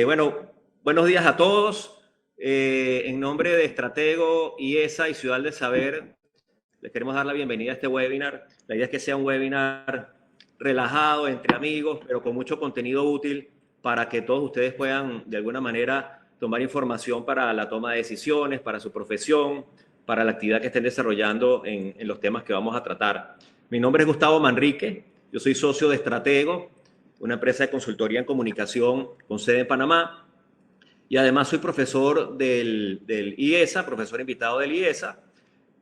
Bueno, buenos días a todos. En nombre de Stratego, IESA y Ciudad del Saber, les queremos dar la bienvenida a este webinar. La idea es que sea un webinar relajado, entre amigos, pero con mucho contenido útil para que todos ustedes puedan, de alguna manera, tomar información para la toma de decisiones, para su profesión, para la actividad que estén desarrollando en los temas que vamos a tratar. Mi nombre es Gustavo Manrique, yo soy socio de Stratego, una empresa de consultoría en comunicación con sede en Panamá, y además soy profesor del IESA, profesor invitado del IESA.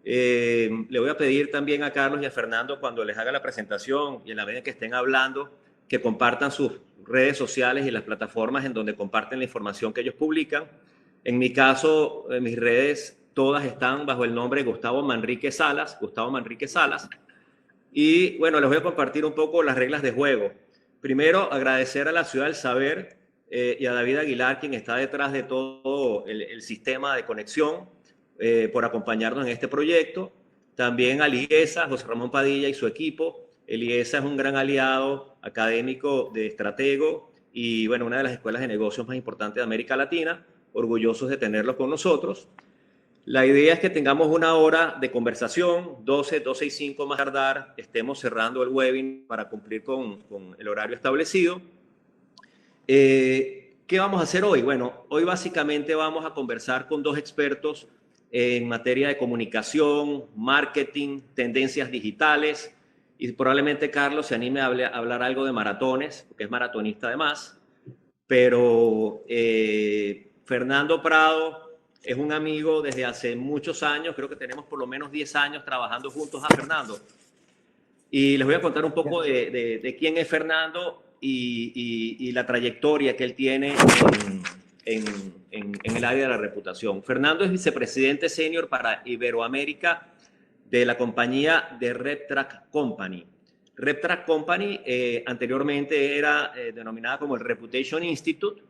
Le voy a pedir también a Carlos y a Fernando, cuando les haga la presentación y en la medida que estén hablando, que compartan sus redes sociales y las plataformas en donde comparten la información que ellos publican. En mi caso, mis redes todas están bajo el nombre de Gustavo Manrique Salas, Gustavo Manrique Salas. Y bueno, les voy a compartir un poco las reglas de juego. Primero, agradecer a la Ciudad del Saber y a David Aguilar, quien está detrás de todo el sistema de conexión, por acompañarnos en este proyecto. También a IESA, José Ramón Padilla y su equipo. El IESA es un gran aliado académico de Stratego y bueno, una de las escuelas de negocios más importantes de América Latina. Orgullosos de tenerlos con nosotros. La idea es que tengamos una hora de conversación, 12 y 5 más tardar, estemos cerrando el webinar para cumplir con el horario establecido. ¿Qué vamos a hacer hoy? Bueno, hoy básicamente vamos a conversar con dos expertos en materia de comunicación, marketing, tendencias digitales, y probablemente Carlos se anime a hablar algo de maratones, porque es maratonista además, pero Fernando Prado es un amigo desde hace muchos años, creo que tenemos por lo menos 10 años trabajando juntos a Fernando. Y les voy a contar un poco de quién es Fernando y la trayectoria que él tiene en el área de la reputación. Fernando es vicepresidente senior para Iberoamérica de la compañía de RepTrak Company. RepTrak Company anteriormente era denominada como el Reputation Institute.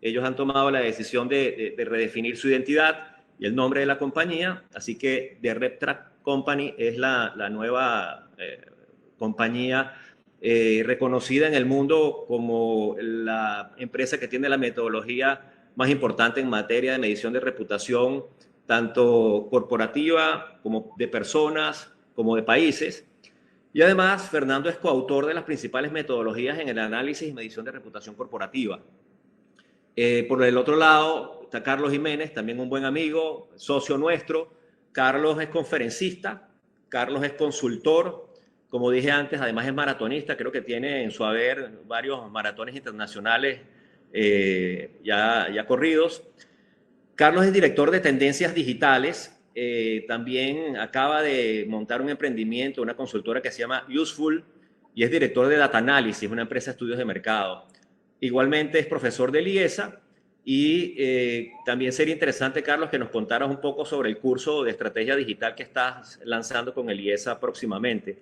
Ellos han tomado la decisión de redefinir su identidad y el nombre de la compañía, así que The RepTrak Company es la nueva compañía reconocida en el mundo como la empresa que tiene la metodología más importante en materia de medición de reputación, tanto corporativa como de personas, como de países. Y además, Fernando es coautor de las principales metodologías en el análisis y medición de reputación corporativa. Por el otro lado está Carlos Jiménez, también un buen amigo, socio nuestro. Carlos es conferencista, Carlos es consultor, como dije antes, además es maratonista, creo que tiene en su haber varios maratones internacionales ya corridos. Carlos es director de tendencias digitales, también acaba de montar un emprendimiento, una consultora que se llama Useful, y es director de Data Analysis, una empresa de estudios de mercado. Igualmente es profesor del IESA y también sería interesante, Carlos, que nos contaras un poco sobre el curso de estrategia digital que estás lanzando con el IESA próximamente.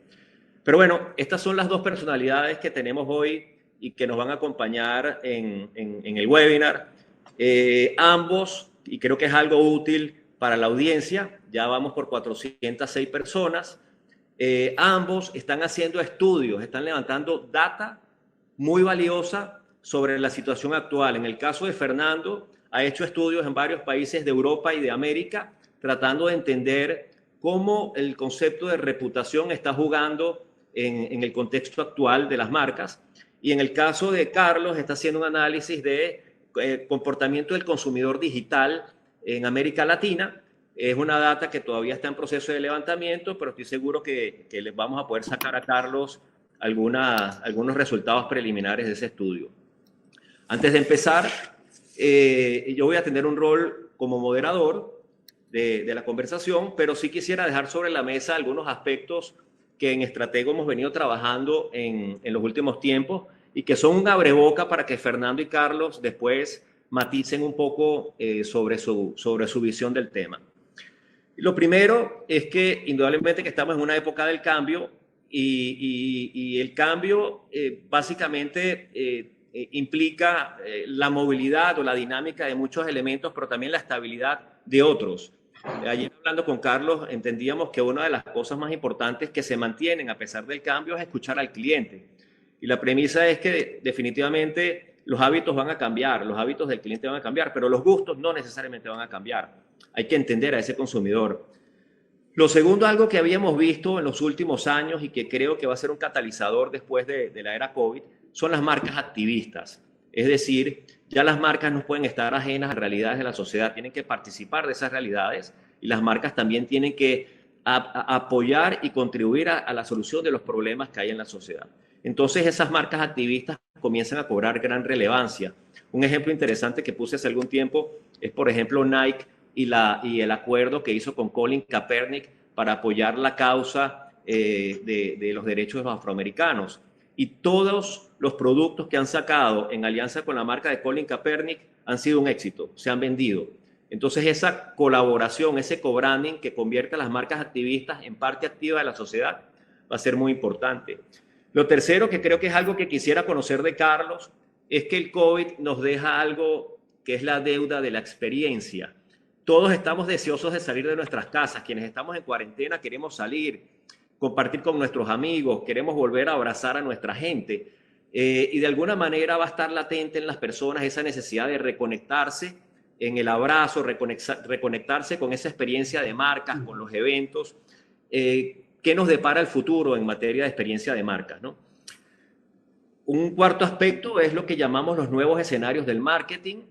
Pero bueno, estas son las dos personalidades que tenemos hoy y que nos van a acompañar en el webinar. Ambos, y creo que es algo útil para la audiencia, ya vamos por 406 personas, ambos están haciendo estudios, están levantando data muy valiosa sobre la situación actual. En el caso de Fernando, ha hecho estudios en varios países de Europa y de América, tratando de entender cómo el concepto de reputación está jugando en el contexto actual de las marcas. Y en el caso de Carlos, está haciendo un análisis de comportamiento del consumidor digital en América Latina. Es una data que todavía está en proceso de levantamiento, pero estoy seguro que les vamos a poder sacar a Carlos algunos resultados preliminares de ese estudio. Antes de empezar, yo voy a tener un rol como moderador de la conversación, pero sí quisiera dejar sobre la mesa algunos aspectos que en Stratego hemos venido trabajando en los últimos tiempos y que son un abreboca para que Fernando y Carlos después maticen un poco sobre su visión del tema. Lo primero es que indudablemente que estamos en una época del cambio y el cambio básicamente implica la movilidad o la dinámica de muchos elementos, pero también la estabilidad de otros. Ayer hablando con Carlos, entendíamos que una de las cosas más importantes que se mantienen a pesar del cambio es escuchar al cliente. Y la premisa es que definitivamente los hábitos van a cambiar, los hábitos del cliente van a cambiar, pero los gustos no necesariamente van a cambiar. Hay que entender a ese consumidor. Lo segundo, algo que habíamos visto en los últimos años y que creo que va a ser un catalizador después de la era COVID, son las marcas activistas. Es decir, ya las marcas no pueden estar ajenas a realidades de la sociedad, tienen que participar de esas realidades y las marcas también tienen que apoyar y contribuir a la solución de los problemas que hay en la sociedad. Entonces esas marcas activistas comienzan a cobrar gran relevancia. Un ejemplo interesante que puse hace algún tiempo es, por ejemplo, Nike y el acuerdo que hizo con Colin Kaepernick para apoyar la causa de los derechos de los afroamericanos. Y todos los productos que han sacado en alianza con la marca de Colin Kaepernick han sido un éxito, se han vendido. Entonces esa colaboración, ese co-branding que convierte a las marcas activistas en parte activa de la sociedad va a ser muy importante. Lo tercero, que creo que es algo que quisiera conocer de Carlos, es que el COVID nos deja algo que es la deuda de la experiencia. Todos estamos deseosos de salir de nuestras casas. Quienes estamos en cuarentena queremos salir, compartir con nuestros amigos, queremos volver a abrazar a nuestra gente. Y de alguna manera va a estar latente en las personas esa necesidad de reconectarse en el abrazo, reconectarse con esa experiencia de marcas, con los eventos. ¿Qué nos depara el futuro en materia de experiencia de marcas, ¿no? Un cuarto aspecto es lo que llamamos los nuevos escenarios del marketing.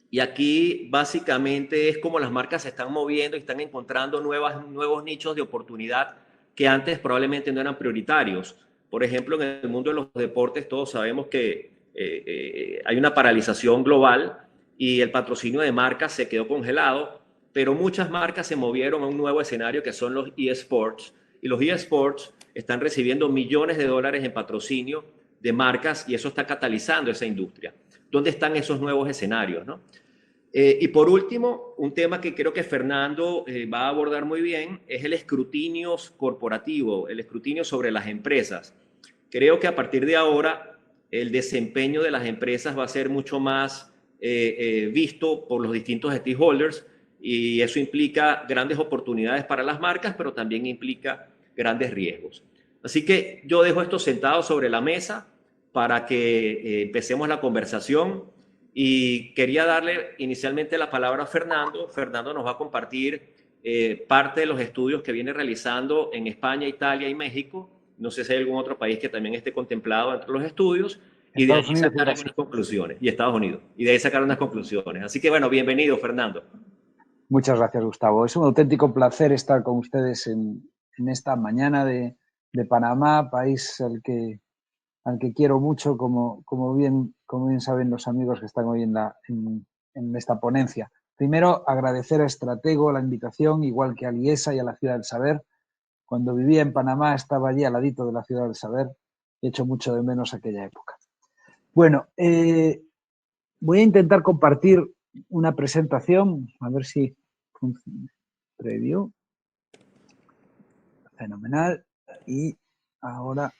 Y aquí básicamente es como las marcas se están moviendo y están encontrando nuevos nichos de oportunidad que antes probablemente no eran prioritarios. Por ejemplo, en el mundo de los deportes todos sabemos que hay una paralización global y el patrocinio de marcas se quedó congelado, pero muchas marcas se movieron a un nuevo escenario que son los eSports. Y los eSports están recibiendo millones de dólares en patrocinio de marcas y eso está catalizando esa industria. ¿Dónde están esos nuevos escenarios, ¿no? Y por último, un tema que creo que Fernando va a abordar muy bien es el escrutinio corporativo, el escrutinio sobre las empresas. Creo que a partir de ahora el desempeño de las empresas va a ser mucho más visto por los distintos stakeholders y eso implica grandes oportunidades para las marcas, pero también implica grandes riesgos. Así que yo dejo esto sentado sobre la mesa para que empecemos la conversación y quería darle inicialmente la palabra a Fernando. Fernando nos va a compartir parte de los estudios que viene realizando en España, Italia y México. No sé si hay algún otro país que también esté contemplado entre los estudios. Y de ahí sacar algunas conclusiones. Y Estados Unidos. Y de ahí sacar unas conclusiones. Así que bueno, bienvenido, Fernando. Muchas gracias, Gustavo. Es un auténtico placer estar con ustedes en esta mañana de Panamá, país al que quiero mucho, como bien saben los amigos que están hoy en esta ponencia. Primero, agradecer a Estratego la invitación, igual que a Liesa y a la Ciudad del Saber. Cuando vivía en Panamá estaba allí al ladito de la Ciudad del Saber. He hecho mucho de menos aquella época. Bueno, voy a intentar compartir una presentación, a ver si funciona. Preview. Fenomenal. Y ahora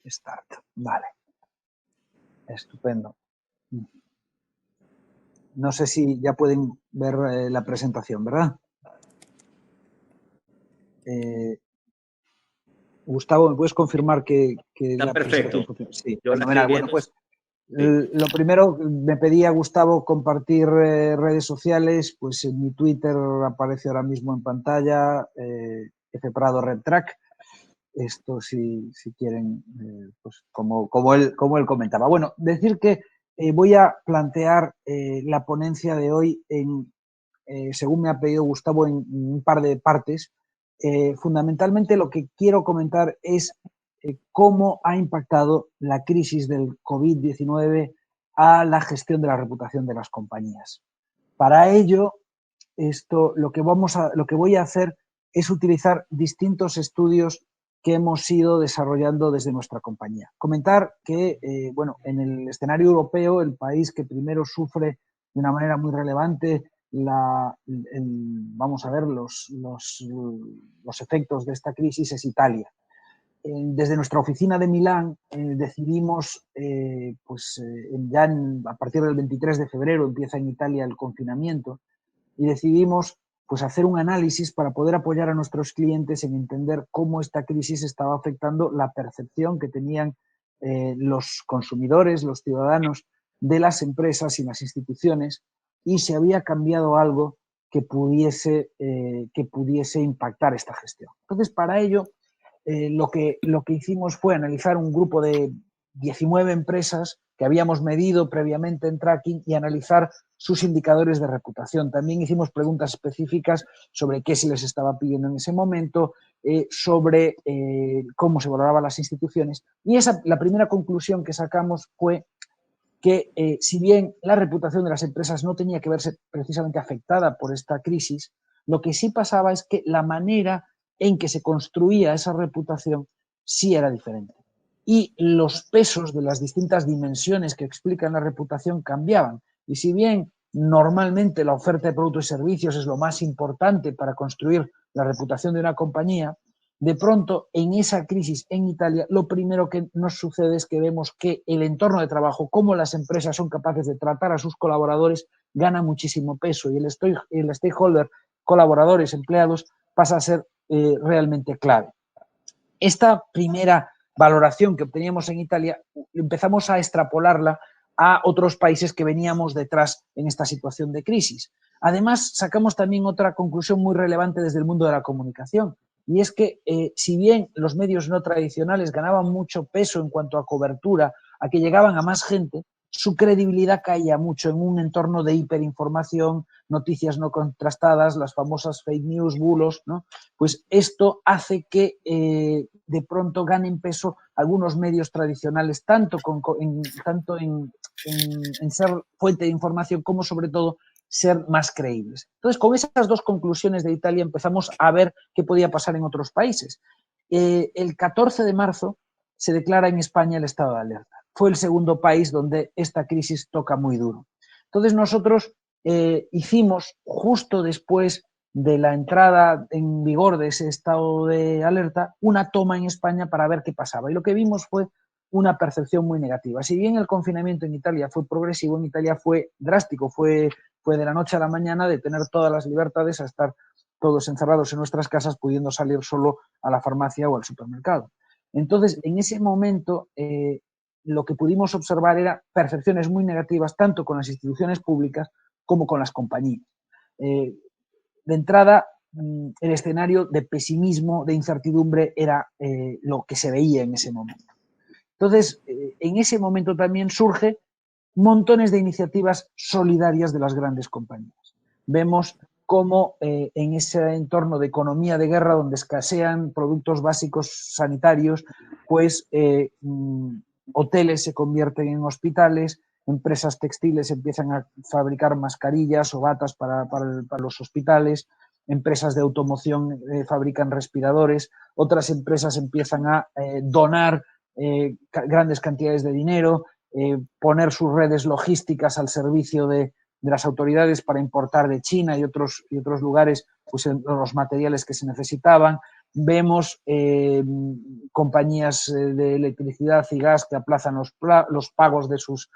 start. Vale. Estupendo. No sé si ya pueden ver la presentación, ¿verdad? Gustavo, ¿me puedes confirmar que Está la perfecto. presentación funciona? Sí, fenomenal. Bueno, pues sí. Lo primero, me pedía Gustavo compartir redes sociales, pues en mi Twitter aparece ahora mismo en pantalla F Prado Red Track. Esto si quieren, pues como él comentaba. Bueno, decir que voy a plantear la ponencia de hoy según me ha pedido Gustavo, en un par de partes. Fundamentalmente lo que quiero comentar es cómo ha impactado la crisis del COVID-19 a la gestión de la reputación de las compañías. Para ello, lo que voy a hacer es utilizar distintos estudios que hemos ido desarrollando desde nuestra compañía. Comentar que, en el escenario europeo, el país que primero sufre de una manera muy relevante vamos a ver los efectos de esta crisis es Italia. desde nuestra oficina de Milán decidimos, a partir del 23 de febrero empieza en Italia el confinamiento, y decidimos pues, hacer un análisis para poder apoyar a nuestros clientes en entender cómo esta crisis estaba afectando la percepción que tenían los consumidores, los ciudadanos de las empresas y las instituciones, y si había cambiado algo que pudiese impactar esta gestión. Entonces, para ello, lo que hicimos fue analizar un grupo de 19 empresas que habíamos medido previamente en tracking y analizar sus indicadores de reputación. También hicimos preguntas específicas sobre qué se les estaba pidiendo en ese momento, sobre cómo se valoraban las instituciones. Y la primera conclusión que sacamos fue que si bien la reputación de las empresas no tenía que verse precisamente afectada por esta crisis, lo que sí pasaba es que la manera en que se construía esa reputación sí era diferente. Y los pesos de las distintas dimensiones que explican la reputación cambiaban. Y si bien normalmente la oferta de productos y servicios es lo más importante para construir la reputación de una compañía, de pronto en esa crisis en Italia lo primero que nos sucede es que vemos que el entorno de trabajo, cómo las empresas son capaces de tratar a sus colaboradores, gana muchísimo peso y el stakeholder, colaboradores, empleados, pasa a ser realmente clave. Esta primera valoración que obteníamos en Italia empezamos a extrapolarla a otros países que veníamos detrás en esta situación de crisis. Además, sacamos también otra conclusión muy relevante desde el mundo de la comunicación, y es que si bien los medios no tradicionales ganaban mucho peso en cuanto a cobertura, a que llegaban a más gente, su credibilidad caía mucho en un entorno de hiperinformación, noticias no contrastadas, las famosas fake news, bulos, ¿no? Pues esto hace que de pronto ganen peso algunos medios tradicionales, tanto en ser fuente de información como sobre todo ser más creíbles. Entonces, con esas dos conclusiones de Italia empezamos a ver qué podía pasar en otros países. El 14 de marzo se declara en España el estado de alerta. Fue el segundo país donde esta crisis toca muy duro. Entonces, nosotros hicimos justo después de la entrada en vigor de ese estado de alerta una toma en España para ver qué pasaba. Y lo que vimos fue una percepción muy negativa. Si bien el confinamiento en Italia fue progresivo, en Italia fue drástico, fue de la noche a la mañana, de tener todas las libertades a estar todos encerrados en nuestras casas, pudiendo salir solo a la farmacia o al supermercado. Entonces, en ese momento, lo que pudimos observar era percepciones muy negativas, tanto con las instituciones públicas como con las compañías. De entrada, el escenario de pesimismo, de incertidumbre, era lo que se veía en ese momento. Entonces, en ese momento también surge montones de iniciativas solidarias de las grandes compañías. Vemos cómo en ese entorno de economía de guerra, donde escasean productos básicos sanitarios, pues hoteles se convierten en hospitales, empresas textiles empiezan a fabricar mascarillas o batas para los hospitales, empresas de automoción fabrican respiradores, otras empresas empiezan a donar grandes cantidades de dinero, poner sus redes logísticas al servicio de las autoridades para importar de China y otros lugares pues, los materiales que se necesitaban. Vemos compañías de electricidad y gas que aplazan los pagos de sus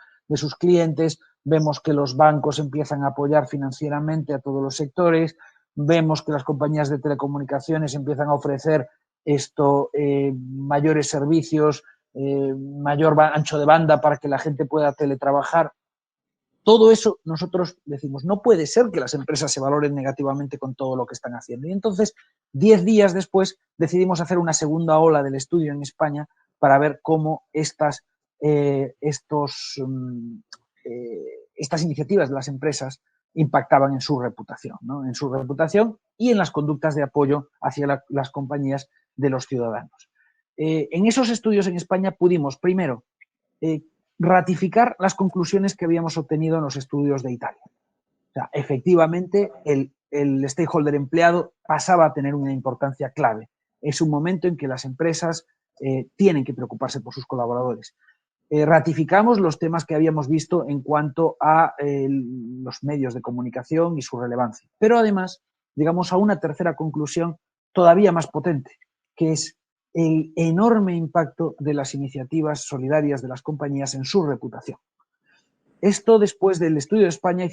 clientes. Vemos que los bancos empiezan a apoyar financieramente a todos los sectores. Vemos que las compañías de telecomunicaciones empiezan a ofrecer mayores servicios, mayor ancho de banda para que la gente pueda teletrabajar. Todo eso nosotros decimos, no puede ser que las empresas se valoren negativamente con todo lo que están haciendo. Y entonces, 10 días después, decidimos hacer una segunda ola del estudio en España para ver cómo estas iniciativas de las empresas impactaban en su reputación, ¿no? En su reputación y en las conductas de apoyo hacia las compañías de los ciudadanos. En esos estudios en España pudimos, primero, ratificar las conclusiones que habíamos obtenido en los estudios de Italia. O sea, efectivamente, el stakeholder empleado pasaba a tener una importancia clave. Es un momento en que las empresas tienen que preocuparse por sus colaboradores. Ratificamos los temas que habíamos visto en cuanto a los medios de comunicación y su relevancia. Pero además, llegamos a una tercera conclusión todavía más potente, que es el enorme impacto de las iniciativas solidarias de las compañías en su reputación. Esto después del estudio de España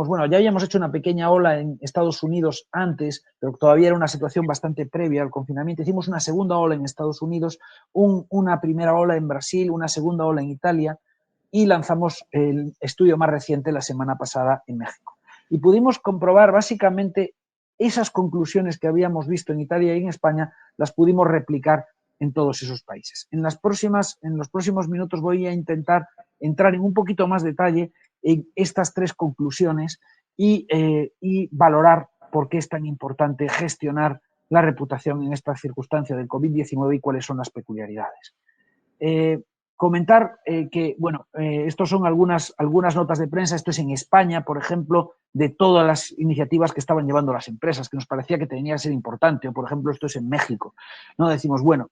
bueno, ya habíamos hecho una pequeña ola en Estados Unidos antes, pero todavía era una situación bastante previa al confinamiento. Hicimos una segunda ola en Estados Unidos, una primera ola en Brasil, una segunda ola en Italia y lanzamos el estudio más reciente la semana pasada en México. Y pudimos comprobar básicamente esas conclusiones que habíamos visto en Italia y en España, las pudimos replicar en todos esos países. En los próximos minutos voy a intentar entrar en un poquito más detalle en estas tres conclusiones y valorar por qué es tan importante gestionar la reputación en esta circunstancia del COVID-19 y cuáles son las peculiaridades. Comentar que, bueno, estos son algunas notas de prensa, esto es en España, por ejemplo, de todas las iniciativas que estaban llevando las empresas, que nos parecía que tenía que ser importante, o por ejemplo, esto es en México, ¿no? Decimos, bueno,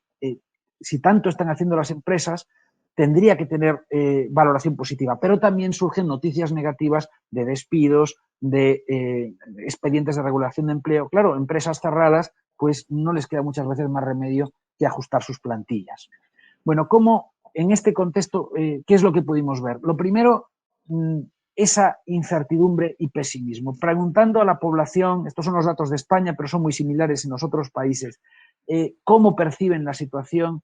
si tanto están haciendo las empresas, tendría que tener valoración positiva, pero también surgen noticias negativas de despidos, de expedientes de regulación de empleo. Claro, empresas cerradas, pues no les queda muchas veces más remedio que ajustar sus plantillas. Bueno, ¿cómo en este contexto, qué es lo que pudimos ver? Lo primero, esa incertidumbre y pesimismo. Preguntando a la población, estos son los datos de España, pero son muy similares en los otros países, cómo perciben la situación,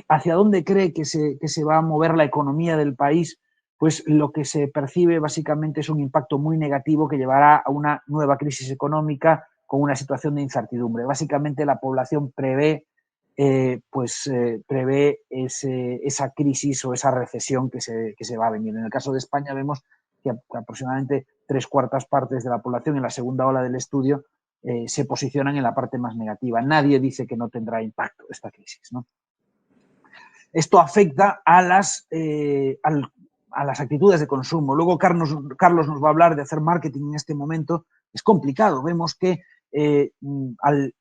hacia dónde cree que se va a mover la economía del país, pues lo que se percibe básicamente es un impacto muy negativo que llevará a una nueva crisis económica con una situación de incertidumbre. Básicamente la población prevé esa crisis o esa recesión que se va a venir. En el caso de España vemos que aproximadamente 3/4 partes de la población en la segunda ola del estudio se posicionan en la parte más negativa. Nadie dice que no tendrá impacto esta crisis, ¿no? Esto afecta a las actitudes de consumo. Luego Carlos nos va a hablar de hacer marketing en este momento. Es complicado. Vemos que al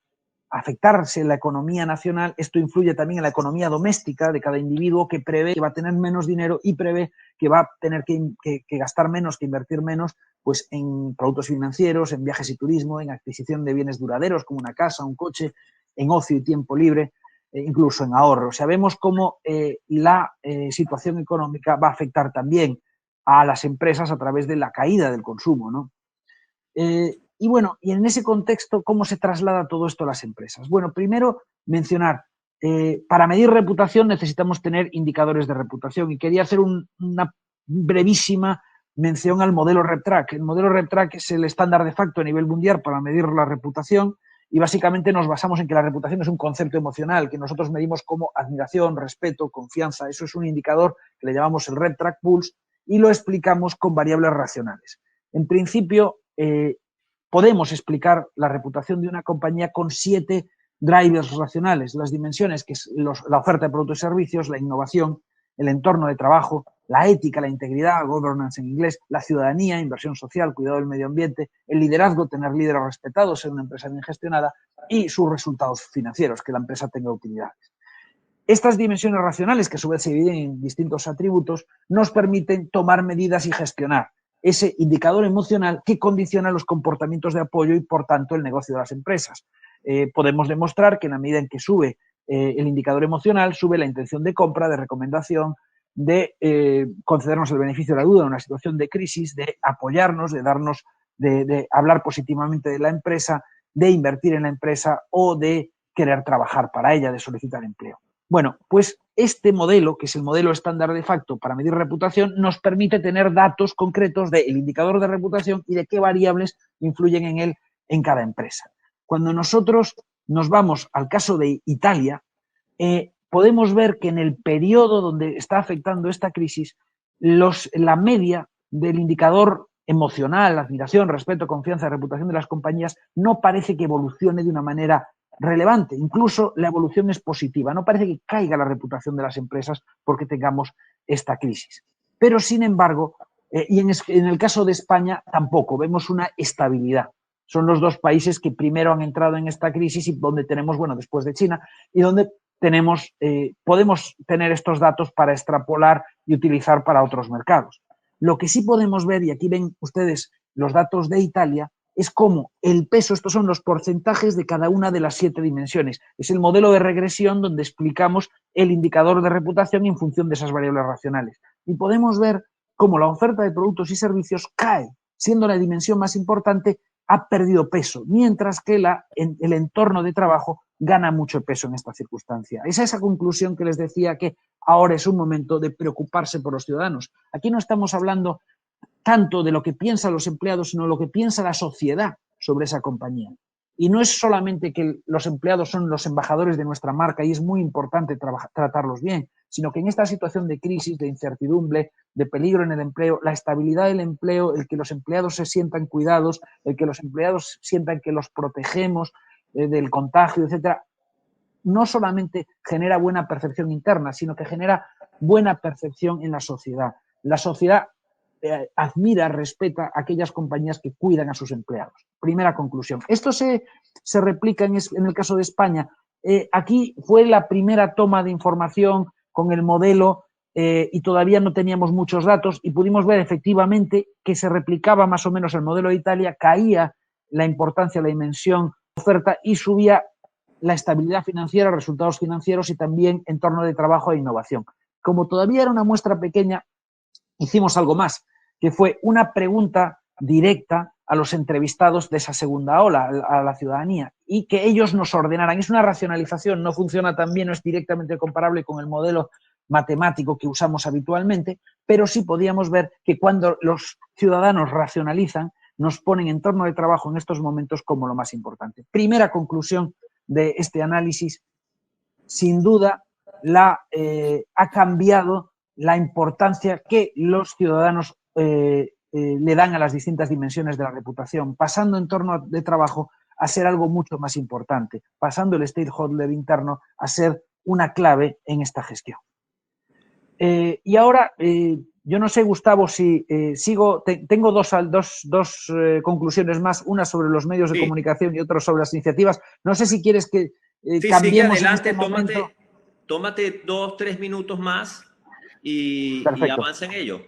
afectarse la economía nacional, esto influye también en la economía doméstica de cada individuo, que prevé que va a tener menos dinero y prevé que va a tener que gastar menos, que invertir menos, pues en productos financieros, en viajes y turismo, en adquisición de bienes duraderos como una casa, un coche, en ocio y tiempo libre, incluso en ahorro. O sea, vemos cómo la situación económica va a afectar también a las empresas a través de la caída del consumo, ¿no? Y bueno, y en ese contexto, ¿cómo se traslada todo esto a las empresas? Bueno, primero mencionar, para medir reputación necesitamos tener indicadores de reputación y quería hacer una brevísima mención al modelo RepTrak. El modelo RepTrak es el estándar de facto a nivel mundial para medir la reputación y básicamente nos basamos en que la reputación es un concepto emocional que nosotros medimos como admiración, respeto, confianza. Eso es un indicador que le llamamos el RepTrak Pulse y lo explicamos con variables racionales. En principio, podemos explicar la reputación de una compañía con 7 drivers racionales, las dimensiones que es la oferta de productos y servicios, la innovación, el entorno de trabajo, la ética, la integridad, governance en inglés, la ciudadanía, inversión social, cuidado del medio ambiente, el liderazgo, tener líderes respetados, ser una empresa bien gestionada y sus resultados financieros, que la empresa tenga utilidades. Estas dimensiones racionales, que a su vez se dividen en distintos atributos, nos permiten tomar medidas y gestionar ese indicador emocional que condiciona los comportamientos de apoyo y, por tanto, el negocio de las empresas. Podemos demostrar que en la medida en que sube el indicador emocional, sube la intención de compra, de recomendación, de concedernos el beneficio de la duda en una situación de crisis, de apoyarnos, de hablar positivamente de la empresa, de invertir en la empresa o de querer trabajar para ella, de solicitar empleo. Bueno, pues este modelo, que es el modelo estándar de facto para medir reputación, nos permite tener datos concretos del indicador de reputación y de qué variables influyen en él en cada empresa. Cuando nosotros nos vamos al caso de Italia, podemos ver que en el periodo donde está afectando esta crisis, la media del indicador emocional, admiración, respeto, confianza, reputación de las compañías, no parece que evolucione de una manera relevante. Incluso la evolución es positiva. No parece que caiga la reputación de las empresas porque tengamos esta crisis. Pero, sin embargo, y en el caso de España tampoco, vemos una estabilidad. Son los dos países que primero han entrado en esta crisis y donde tenemos, bueno, después de China, y donde podemos tener estos datos para extrapolar y utilizar para otros mercados. Lo que sí podemos ver, y aquí ven ustedes los datos de Italia, es como el peso, estos son los porcentajes de cada una de las 7 dimensiones. Es el modelo de regresión donde explicamos el indicador de reputación en función de esas variables racionales. Y podemos ver cómo la oferta de productos y servicios cae, siendo la dimensión más importante, ha perdido peso, mientras que el entorno de trabajo gana mucho peso en esta circunstancia. Es esa conclusión que les decía, que ahora es un momento de preocuparse por los ciudadanos. Aquí no estamos hablando tanto de lo que piensan los empleados, sino de lo que piensa la sociedad sobre esa compañía. Y no es solamente que los empleados son los embajadores de nuestra marca y es muy importante tratarlos bien, sino que en esta situación de crisis, de incertidumbre, de peligro en el empleo, la estabilidad del empleo, el que los empleados se sientan cuidados, el que los empleados sientan que los protegemos del contagio, etcétera, no solamente genera buena percepción interna, sino que genera buena percepción en la sociedad. La sociedad admira, respeta a aquellas compañías que cuidan a sus empleados. Primera conclusión. Esto se replica en el caso de España. Aquí fue la primera toma de información con el modelo y todavía no teníamos muchos datos y pudimos ver efectivamente que se replicaba más o menos el modelo de Italia, caía la importancia, la dimensión de oferta y subía la estabilidad financiera, resultados financieros y también entorno de trabajo e innovación. Como todavía era una muestra pequeña, hicimos algo más, que fue una pregunta directa a los entrevistados de esa segunda ola, a la ciudadanía, y que ellos nos ordenaran. Es una racionalización, no funciona tan bien, no es directamente comparable con el modelo matemático que usamos habitualmente, pero sí podíamos ver que cuando los ciudadanos racionalizan, nos ponen entorno de trabajo en estos momentos como lo más importante. Primera conclusión de este análisis, sin duda, ha cambiado la importancia que los ciudadanos le dan a las distintas dimensiones de la reputación, pasando entorno de trabajo a ser algo mucho más importante, pasando el stakeholder interno a ser una clave en esta gestión. Y ahora, yo no sé, Gustavo, si sigo, tengo dos conclusiones más, una sobre los medios de comunicación y otra sobre las iniciativas. No sé si quieres que cambiemos sigue adelante, en este momento. Tómate 2-3 minutos más y avanza en ello.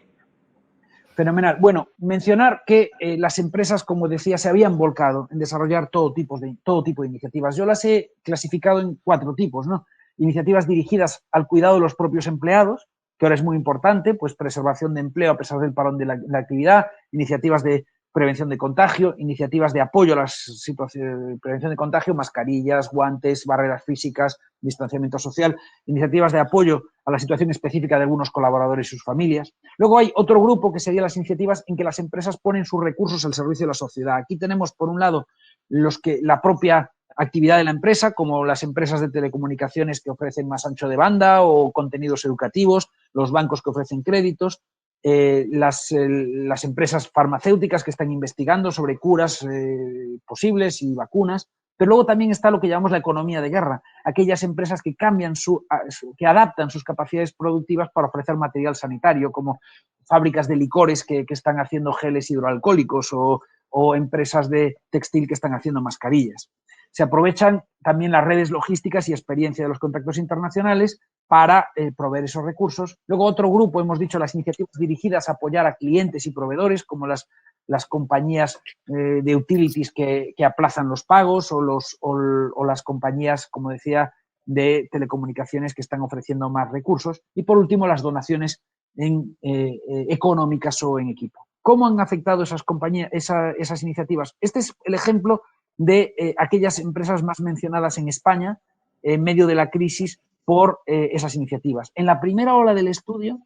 Fenomenal. Bueno, mencionar que las empresas, como decía, se habían volcado en desarrollar todo tipo de iniciativas. Yo las he clasificado en 4 tipos, ¿no? Iniciativas dirigidas al cuidado de los propios empleados, que ahora es muy importante, pues preservación de empleo a pesar del parón de la actividad, iniciativas de prevención de contagio, iniciativas de apoyo a las situaciones de prevención de contagio, mascarillas, guantes, barreras físicas, distanciamiento social, iniciativas de apoyo a la situación específica de algunos colaboradores y sus familias. Luego hay otro grupo que serían las iniciativas en que las empresas ponen sus recursos al servicio de la sociedad. Aquí tenemos, por un lado, la propia actividad de la empresa, como las empresas de telecomunicaciones que ofrecen más ancho de banda o contenidos educativos, los bancos que ofrecen créditos, las empresas farmacéuticas que están investigando sobre curas posibles y vacunas, pero luego también está lo que llamamos la economía de guerra, aquellas empresas que que adaptan sus capacidades productivas para ofrecer material sanitario, como fábricas de licores que están haciendo geles hidroalcohólicos o empresas de textil que están haciendo mascarillas. Se aprovechan también las redes logísticas y experiencia de los contactos internacionales para proveer esos recursos. Luego otro grupo, hemos dicho, las iniciativas dirigidas a apoyar a clientes y proveedores, como las compañías de utilities que aplazan los pagos o las compañías, como decía, de telecomunicaciones que están ofreciendo más recursos. Y por último, las donaciones económicas o en equipo. ¿Cómo han afectado esas iniciativas? Este es el ejemplo de aquellas empresas más mencionadas en España en medio de la crisis por esas iniciativas. En la primera ola del estudio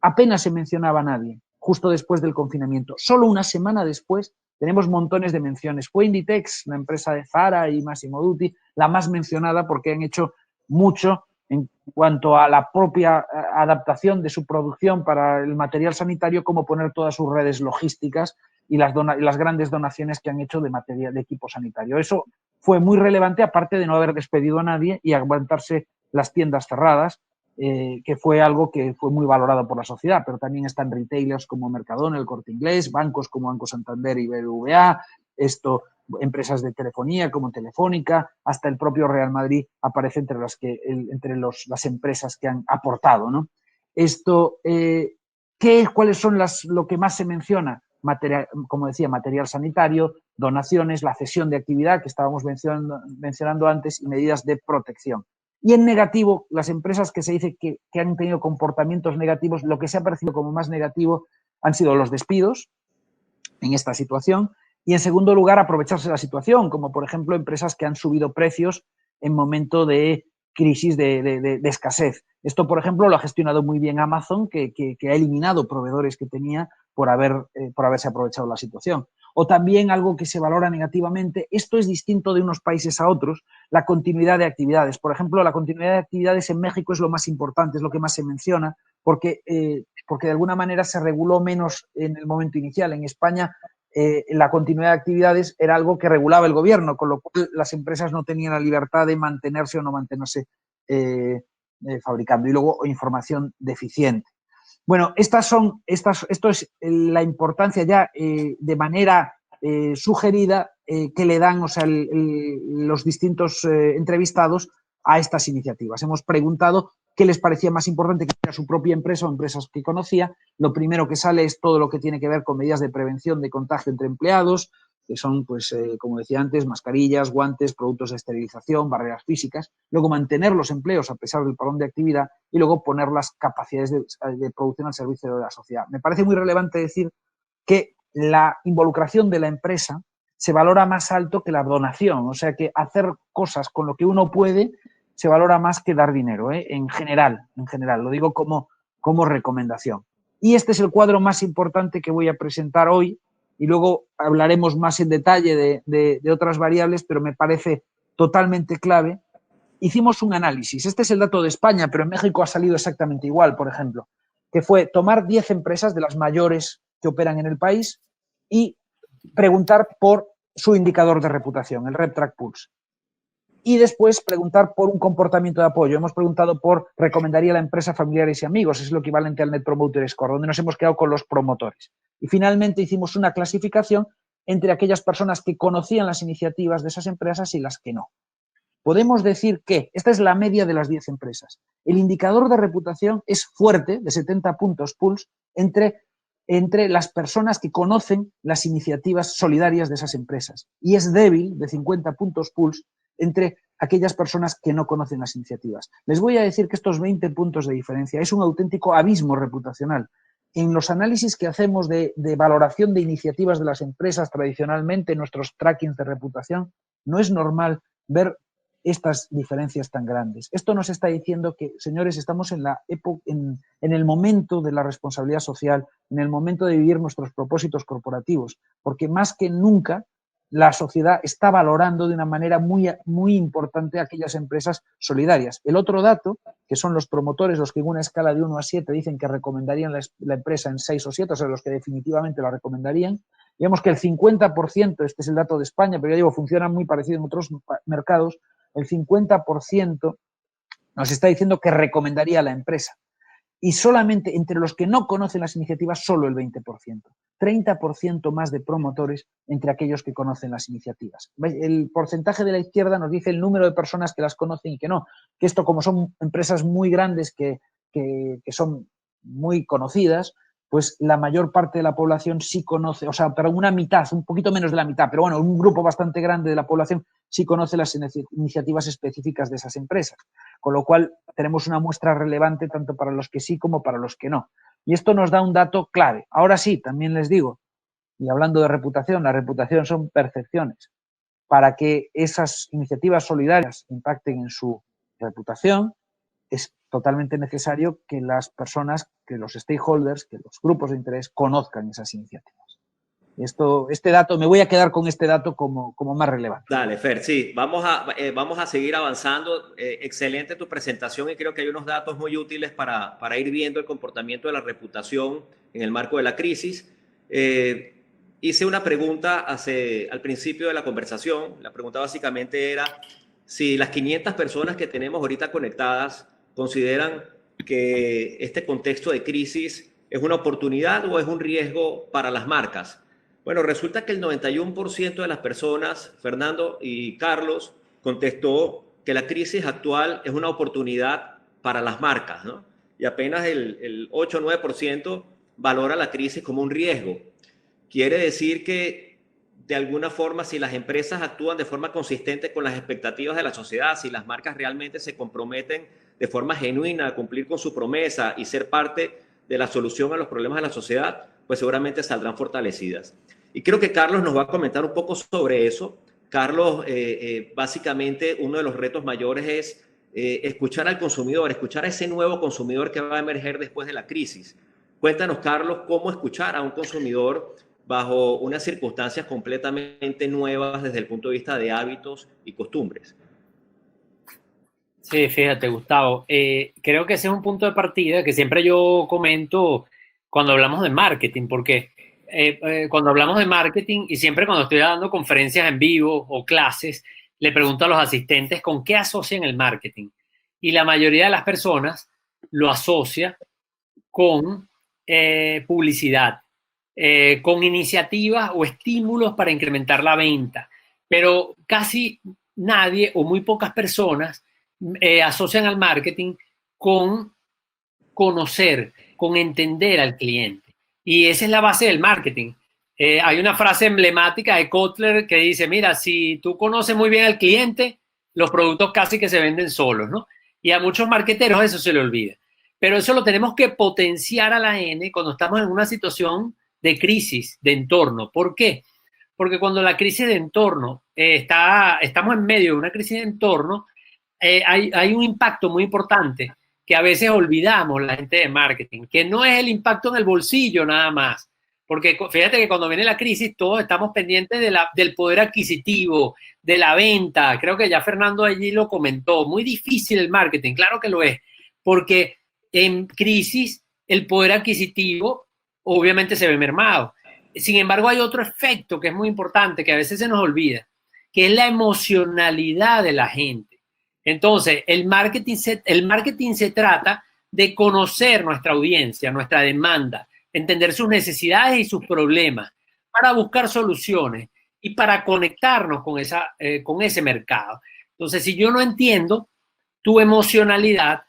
apenas se mencionaba a nadie, justo después del confinamiento. Solo una semana después tenemos montones de menciones. Fue Inditex, la empresa de Zara y Massimo Dutti, la más mencionada porque han hecho mucho en cuanto a la propia adaptación de su producción para el material sanitario, como poner todas sus redes logísticas y las grandes donaciones que han hecho de material de equipo sanitario. Eso fue muy relevante, aparte de no haber despedido a nadie y aguantarse las tiendas cerradas, que fue algo que fue muy valorado por la sociedad, pero también están retailers como Mercadona, El Corte Inglés, bancos como Banco Santander y BBVA, empresas de telefonía como Telefónica, hasta el propio Real Madrid aparece entre las empresas que han aportado, ¿no? ¿Cuáles son lo que más se menciona? como decía, material sanitario, donaciones, la cesión de actividad que estábamos mencionando antes y medidas de protección. Y en negativo, las empresas que se dice que han tenido comportamientos negativos, lo que se ha parecido como más negativo han sido los despidos en esta situación y, en segundo lugar, aprovecharse de la situación, como por ejemplo empresas que han subido precios en momento de crisis de escasez. Esto, por ejemplo, lo ha gestionado muy bien Amazon, que ha eliminado proveedores que tenía por haberse aprovechado la situación. O también algo que se valora negativamente, esto es distinto de unos países a otros, la continuidad de actividades. Por ejemplo, la continuidad de actividades en México es lo más importante, es lo que más se menciona, porque de alguna manera se reguló menos en el momento inicial. En España, la continuidad de actividades era algo que regulaba el gobierno, con lo cual las empresas no tenían la libertad de mantenerse o no mantenerse fabricando. Y luego información deficiente. Bueno, esto es la importancia ya de manera sugerida que le dan, o sea, los distintos entrevistados a estas iniciativas. Hemos preguntado qué les parecía más importante, que era su propia empresa o empresas que conocía. Lo primero que sale es todo lo que tiene que ver con medidas de prevención de contagio entre empleados, que son, pues, como decía antes, mascarillas, guantes, productos de esterilización, barreras físicas. Luego, mantener los empleos a pesar del parón de actividad y luego poner las capacidades de producción al servicio de la sociedad. Me parece muy relevante decir que la involucración de la empresa se valora más alto que la donación, o sea que hacer cosas con lo que uno puede se valora más que dar dinero, en general, lo digo como recomendación. Y este es el cuadro más importante que voy a presentar hoy, y luego hablaremos más en detalle de otras variables, pero me parece totalmente clave. Hicimos un análisis, este es el dato de España, pero en México ha salido exactamente igual, por ejemplo, que fue tomar 10 empresas de las mayores que operan en el país y preguntar por su indicador de reputación, el RepTrak Pulse. Y después preguntar por un comportamiento de apoyo. Hemos preguntado por recomendaría la empresa a familiares y amigos, es lo equivalente al Net Promoter Score, donde nos hemos quedado con los promotores. Y finalmente hicimos una clasificación entre aquellas personas que conocían las iniciativas de esas empresas y las que no. Podemos decir que esta es la media de las 10 empresas. El indicador de reputación es fuerte, de 70 puntos Pulse, entre las personas que conocen las iniciativas solidarias de esas empresas. Y es débil, de 50 puntos Pulse, entre aquellas personas que no conocen las iniciativas. Les voy a decir que estos 20 puntos de diferencia es un auténtico abismo reputacional. En los análisis que hacemos de valoración de iniciativas de las empresas tradicionalmente, en nuestros trackings de reputación, no es normal ver estas diferencias tan grandes. Esto nos está diciendo que, señores, estamos en el momento de la responsabilidad social, en el momento de vivir nuestros propósitos corporativos, porque más que nunca la sociedad está valorando de una manera muy, muy importante a aquellas empresas solidarias. El otro dato, que son los promotores, los que en una escala de 1 a 7 dicen que recomendarían la empresa en 6 o 7, o sea, los que definitivamente la recomendarían, digamos que el 50%, este es el dato de España, pero ya digo, funciona muy parecido en otros mercados, el 50% nos está diciendo que recomendaría a la empresa. Y solamente entre los que no conocen las iniciativas, solo el 20%. 30% más de promotores entre aquellos que conocen las iniciativas. El porcentaje de la izquierda nos dice el número de personas que las conocen y que no. Que esto, como son empresas muy grandes que son muy conocidas, pues la mayor parte de la población sí conoce, o sea, pero una mitad, un poquito menos de la mitad, pero bueno, un grupo bastante grande de la población sí conoce las iniciativas específicas de esas empresas, con lo cual tenemos una muestra relevante tanto para los que sí como para los que no. Y esto nos da un dato clave. Ahora sí, también les digo, y hablando de reputación, la reputación son percepciones. Para que esas iniciativas solidarias impacten en su reputación, es totalmente necesario que las personas, que los stakeholders, que los grupos de interés conozcan esas iniciativas. Este dato, me voy a quedar con este dato como más relevante. Dale, Fer, sí, vamos a seguir avanzando. Excelente tu presentación y creo que hay unos datos muy útiles para ir viendo el comportamiento de la reputación en el marco de la crisis. Hice una pregunta al principio de la conversación. La pregunta básicamente era si las 500 personas que tenemos ahorita conectadas consideran que este contexto de crisis es una oportunidad o es un riesgo para las marcas. Bueno, resulta que el 91% de las personas, Fernando y Carlos, contestó que la crisis actual es una oportunidad para las marcas, ¿no? Y apenas el 8 o 9% valora la crisis como un riesgo. quiere decir que de alguna forma, si las empresas actúan de forma consistente con las expectativas de la sociedad, si las marcas realmente se comprometen de forma genuina a cumplir con su promesa y ser parte de la solución a los problemas de la sociedad, pues seguramente saldrán fortalecidas. Y creo que Carlos nos va a comentar un poco sobre eso. Carlos, básicamente uno de los retos mayores es escuchar al consumidor, escuchar a ese nuevo consumidor que va a emerger después de la crisis. Cuéntanos, Carlos, cómo escuchar a un consumidor bajo unas circunstancias completamente nuevas desde el punto de vista de hábitos y costumbres. Sí, fíjate, Gustavo, creo que ese es un punto de partida que siempre yo comento cuando hablamos de marketing, porque cuando hablamos de marketing y siempre cuando estoy dando conferencias en vivo o clases, le pregunto a los asistentes con qué asocian el marketing. Y la mayoría de las personas lo asocia con publicidad, con iniciativas o estímulos para incrementar la venta. Pero casi nadie o muy pocas personas asocian al marketing con conocer, con entender al cliente. Y esa es la base del marketing. Hay una frase emblemática de Kotler que dice, mira, si tú conoces muy bien al cliente, los productos casi que se venden solos, ¿no? Y a muchos marketeros eso se le olvida. Pero eso lo tenemos que potenciar a la N cuando estamos en una situación de crisis de entorno. ¿Por qué? Porque cuando la crisis de entorno estamos en medio de una crisis de entorno, hay un impacto muy importante que a veces olvidamos la gente de marketing, que no es el impacto en el bolsillo nada más. Porque fíjate que cuando viene la crisis todos estamos pendientes del poder adquisitivo, de la venta. Creo que ya Fernando allí lo comentó. Muy difícil el marketing, claro que lo es. Porque en crisis el poder adquisitivo obviamente se ve mermado. Sin embargo, hay otro efecto que es muy importante, que a veces se nos olvida, que es la emocionalidad de la gente. Entonces, el marketing se trata de conocer nuestra audiencia, nuestra demanda, entender sus necesidades y sus problemas para buscar soluciones y para conectarnos con ese mercado. Entonces, si yo no entiendo tu emocionalidad,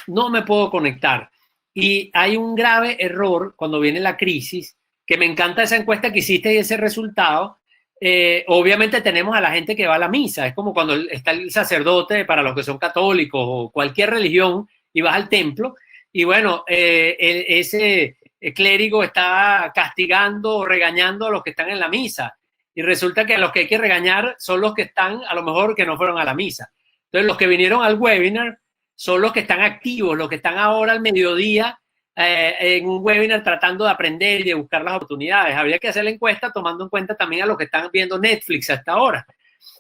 no me puedo conectar. Y hay un grave error cuando viene la crisis, que me encanta esa encuesta que hiciste y ese resultado. Obviamente tenemos a la gente que va a la misa, es como cuando está el sacerdote para los que son católicos o cualquier religión y vas al templo y bueno, ese clérigo está castigando o regañando a los que están en la misa y resulta que a los que hay que regañar son los que están a lo mejor que no fueron a la misa. Entonces los que vinieron al webinar son los que están activos, los que están ahora al mediodía en un webinar tratando de aprender y de buscar las oportunidades. Habría que hacer la encuesta tomando en cuenta también a los que están viendo Netflix hasta ahora.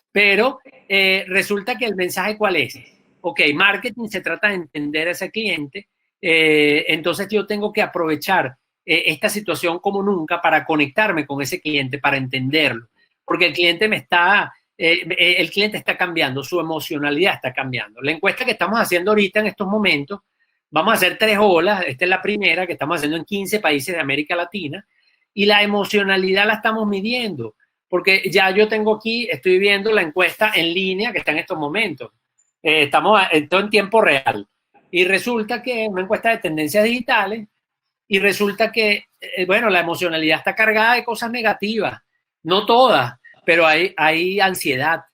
Pero resulta que el mensaje ¿cuál es? Ok, marketing se trata de entender a ese cliente, entonces yo tengo que aprovechar esta situación como nunca para conectarme con ese cliente, para entenderlo. Porque el cliente el cliente está cambiando, su emocionalidad está cambiando. La encuesta que estamos haciendo ahorita en estos momentos, vamos a hacer 3 olas, esta es la primera que estamos haciendo en 15 países de América Latina y la emocionalidad la estamos midiendo, porque ya yo tengo aquí, estoy viendo la encuesta en línea que está en estos momentos, estamos todo en tiempo real y resulta que es una encuesta de tendencias digitales y resulta que, bueno, la emocionalidad está cargada de cosas negativas, no todas, pero hay ansiedad,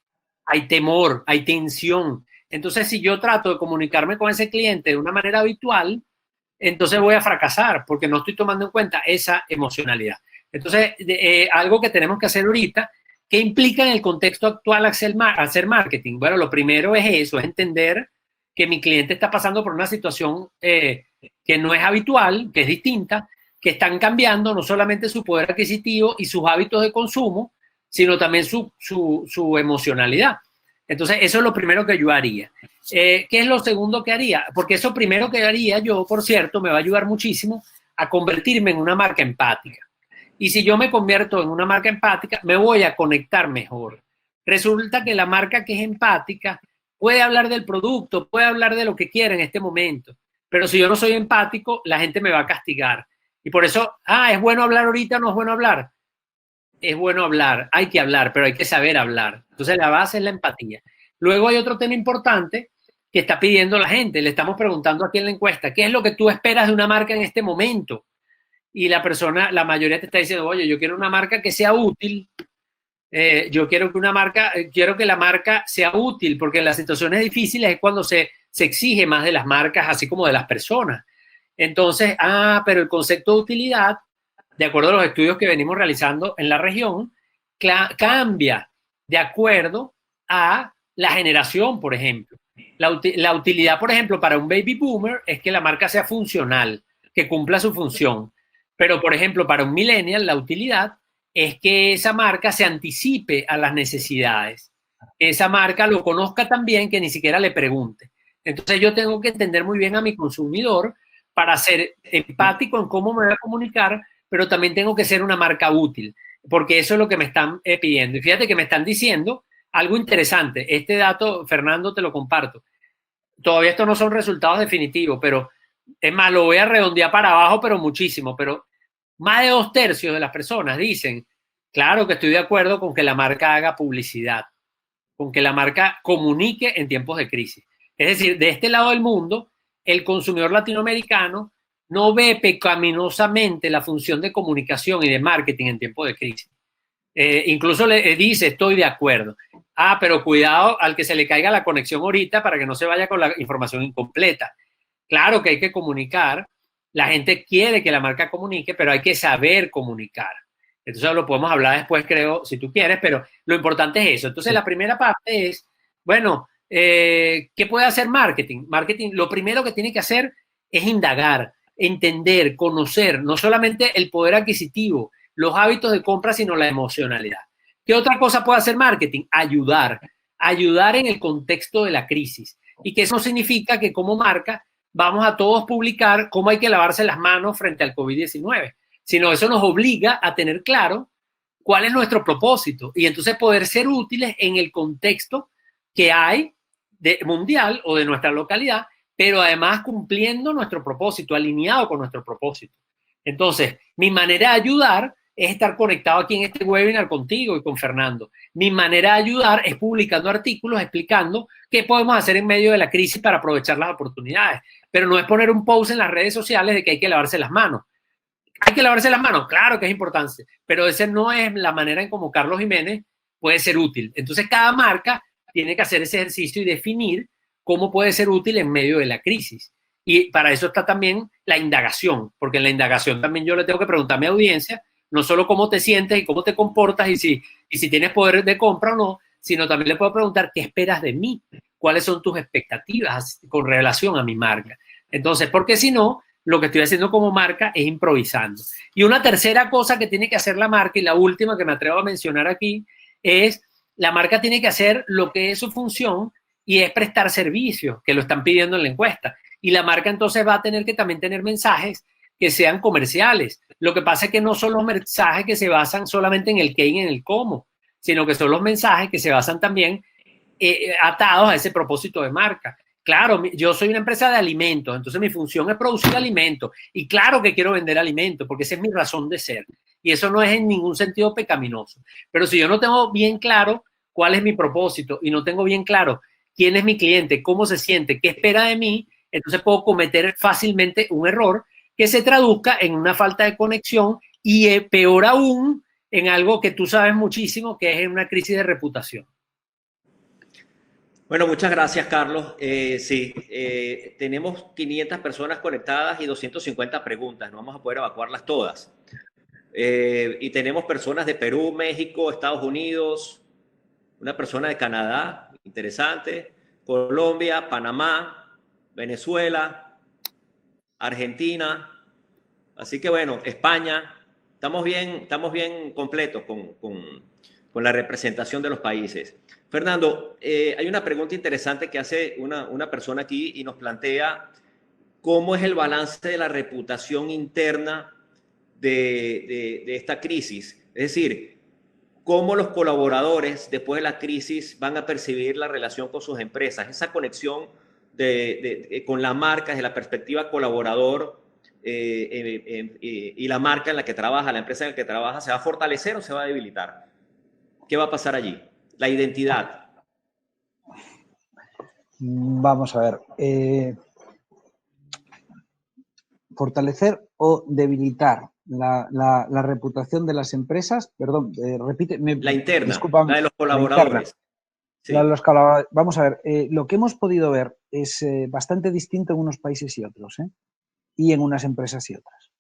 hay temor, hay tensión. Entonces, si yo trato de comunicarme con ese cliente de una manera habitual, entonces voy a fracasar porque no estoy tomando en cuenta esa emocionalidad. Entonces, algo que tenemos que hacer ahorita, ¿qué implica en el contexto actual hacer marketing? Bueno, lo primero es eso, es entender que mi cliente está pasando por una situación que no es habitual, que es distinta, que están cambiando no solamente su poder adquisitivo y sus hábitos de consumo, sino también su emocionalidad. Entonces, eso es lo primero que yo haría. ¿Qué es lo segundo que haría? Porque eso primero que haría yo, por cierto, me va a ayudar muchísimo a convertirme en una marca empática. Y si yo me convierto en una marca empática, me voy a conectar mejor. Resulta que la marca que es empática puede hablar del producto, puede hablar de lo que quiera en este momento. Pero si yo no soy empático, la gente me va a castigar. Y por eso, ¿es bueno hablar ahorita o no es bueno hablar? Es bueno hablar, hay que hablar, pero hay que saber hablar. Entonces la base es la empatía. Luego hay otro tema importante que está pidiendo la gente. Le estamos preguntando aquí en la encuesta, ¿qué es lo que tú esperas de una marca en este momento? y la persona, la mayoría te está diciendo, oye, yo quiero una marca que sea útil, yo quiero que la marca sea útil, porque en las situaciones difíciles es cuando se exige más de las marcas, así como de las personas. Entonces, pero el concepto de utilidad, de acuerdo a los estudios que venimos realizando en la región, cambia de acuerdo a la generación, por ejemplo. La utilidad, por ejemplo, para un baby boomer es que la marca sea funcional, que cumpla su función. Pero, por ejemplo, para un millennial, la utilidad es que esa marca se anticipe a las necesidades. Esa marca lo conozca tan bien que ni siquiera le pregunte. Entonces yo tengo que entender muy bien a mi consumidor para ser empático en cómo me voy a comunicar, pero también tengo que ser una marca útil, porque eso es lo que me están pidiendo. Y fíjate que me están diciendo algo interesante. Este dato, Fernando, te lo comparto. Todavía estos no son resultados definitivos, pero es más, lo voy a redondear para abajo, pero muchísimo. Pero más de 2/3 de las personas dicen, claro que estoy de acuerdo con que la marca haga publicidad, con que la marca comunique en tiempos de crisis. Es decir, de este lado del mundo, el consumidor latinoamericano no ve pecaminosamente la función de comunicación y de marketing en tiempos de crisis. Incluso le dice, estoy de acuerdo. Pero cuidado al que se le caiga la conexión ahorita para que no se vaya con la información incompleta. Claro que hay que comunicar. La gente quiere que la marca comunique, pero hay que saber comunicar. Entonces lo podemos hablar después, creo, si tú quieres, pero lo importante es eso. Entonces la primera parte es, bueno, ¿qué puede hacer marketing? Marketing, lo primero que tiene que hacer es indagar, entender, conocer, no solamente el poder adquisitivo, los hábitos de compra, sino la emocionalidad. ¿Qué otra cosa puede hacer marketing? Ayudar en el contexto de la crisis. Y que eso significa que como marca vamos a todos publicar cómo hay que lavarse las manos frente al COVID-19, sino eso nos obliga a tener claro cuál es nuestro propósito y entonces poder ser útiles en el contexto que hay mundial o de nuestra localidad, pero además cumpliendo nuestro propósito, alineado con nuestro propósito. Entonces, mi manera de ayudar es estar conectado aquí en este webinar contigo y con Fernando. Mi manera de ayudar es publicando artículos explicando qué podemos hacer en medio de la crisis para aprovechar las oportunidades. Pero no es poner un post en las redes sociales de que hay que lavarse las manos. ¿Hay que lavarse las manos? Claro que es importante, pero esa no es la manera en cómo Carlos Jiménez puede ser útil. Entonces, cada marca tiene que hacer ese ejercicio y definir cómo puede ser útil en medio de la crisis. Y para eso está también la indagación, porque en la indagación también yo le tengo que preguntar a mi audiencia no solo cómo te sientes y cómo te comportas y si tienes poder de compra o no, sino también le puedo preguntar qué esperas de mí, cuáles son tus expectativas con relación a mi marca. Entonces, porque si no, lo que estoy haciendo como marca es improvisando. Y una tercera cosa que tiene que hacer la marca, y la última que me atrevo a mencionar aquí, es la marca tiene que hacer lo que es su función y es prestar servicios, que lo están pidiendo en la encuesta. Y la marca entonces va a tener que también tener mensajes que sean comerciales. Lo que pasa es que no son los mensajes que se basan solamente en el qué y en el cómo, sino que son los mensajes que se basan también atados a ese propósito de marca. Claro, yo soy una empresa de alimentos, entonces mi función es producir alimentos. Y claro que quiero vender alimentos, porque esa es mi razón de ser. Y eso no es en ningún sentido pecaminoso. Pero si yo no tengo bien claro cuál es mi propósito y no tengo bien claro quién es mi cliente, cómo se siente, qué espera de mí, entonces puedo cometer fácilmente un error que se traduzca en una falta de conexión y peor aún en algo que tú sabes muchísimo, que es una crisis de reputación. Bueno, muchas gracias, Carlos. Sí, tenemos 500 personas conectadas y 250 preguntas. No vamos a poder evacuarlas todas. Y tenemos personas de Perú, México, Estados Unidos, una persona de Canadá, interesante, Colombia, Panamá, Venezuela, Argentina. Así que bueno, España. Estamos bien completos con la representación de los países. Fernando, hay una pregunta interesante que hace una persona aquí y nos plantea cómo es el balance de la reputación interna de esta crisis. Es decir, cómo los colaboradores después de la crisis van a percibir la relación con sus empresas, esa conexión con la marca desde la perspectiva colaborador y la marca en la que trabaja, la empresa en la que trabaja, ¿se va a fortalecer o se va a debilitar? ¿Qué va a pasar allí? La identidad. Vamos a ver. Fortalecer o debilitar. La reputación de las empresas, perdón, repite. La interna, discúlpame, la de los colaboradores. Sí. Vamos a ver, lo que hemos podido ver es bastante distinto en unos países y otros, y en unas empresas y otras.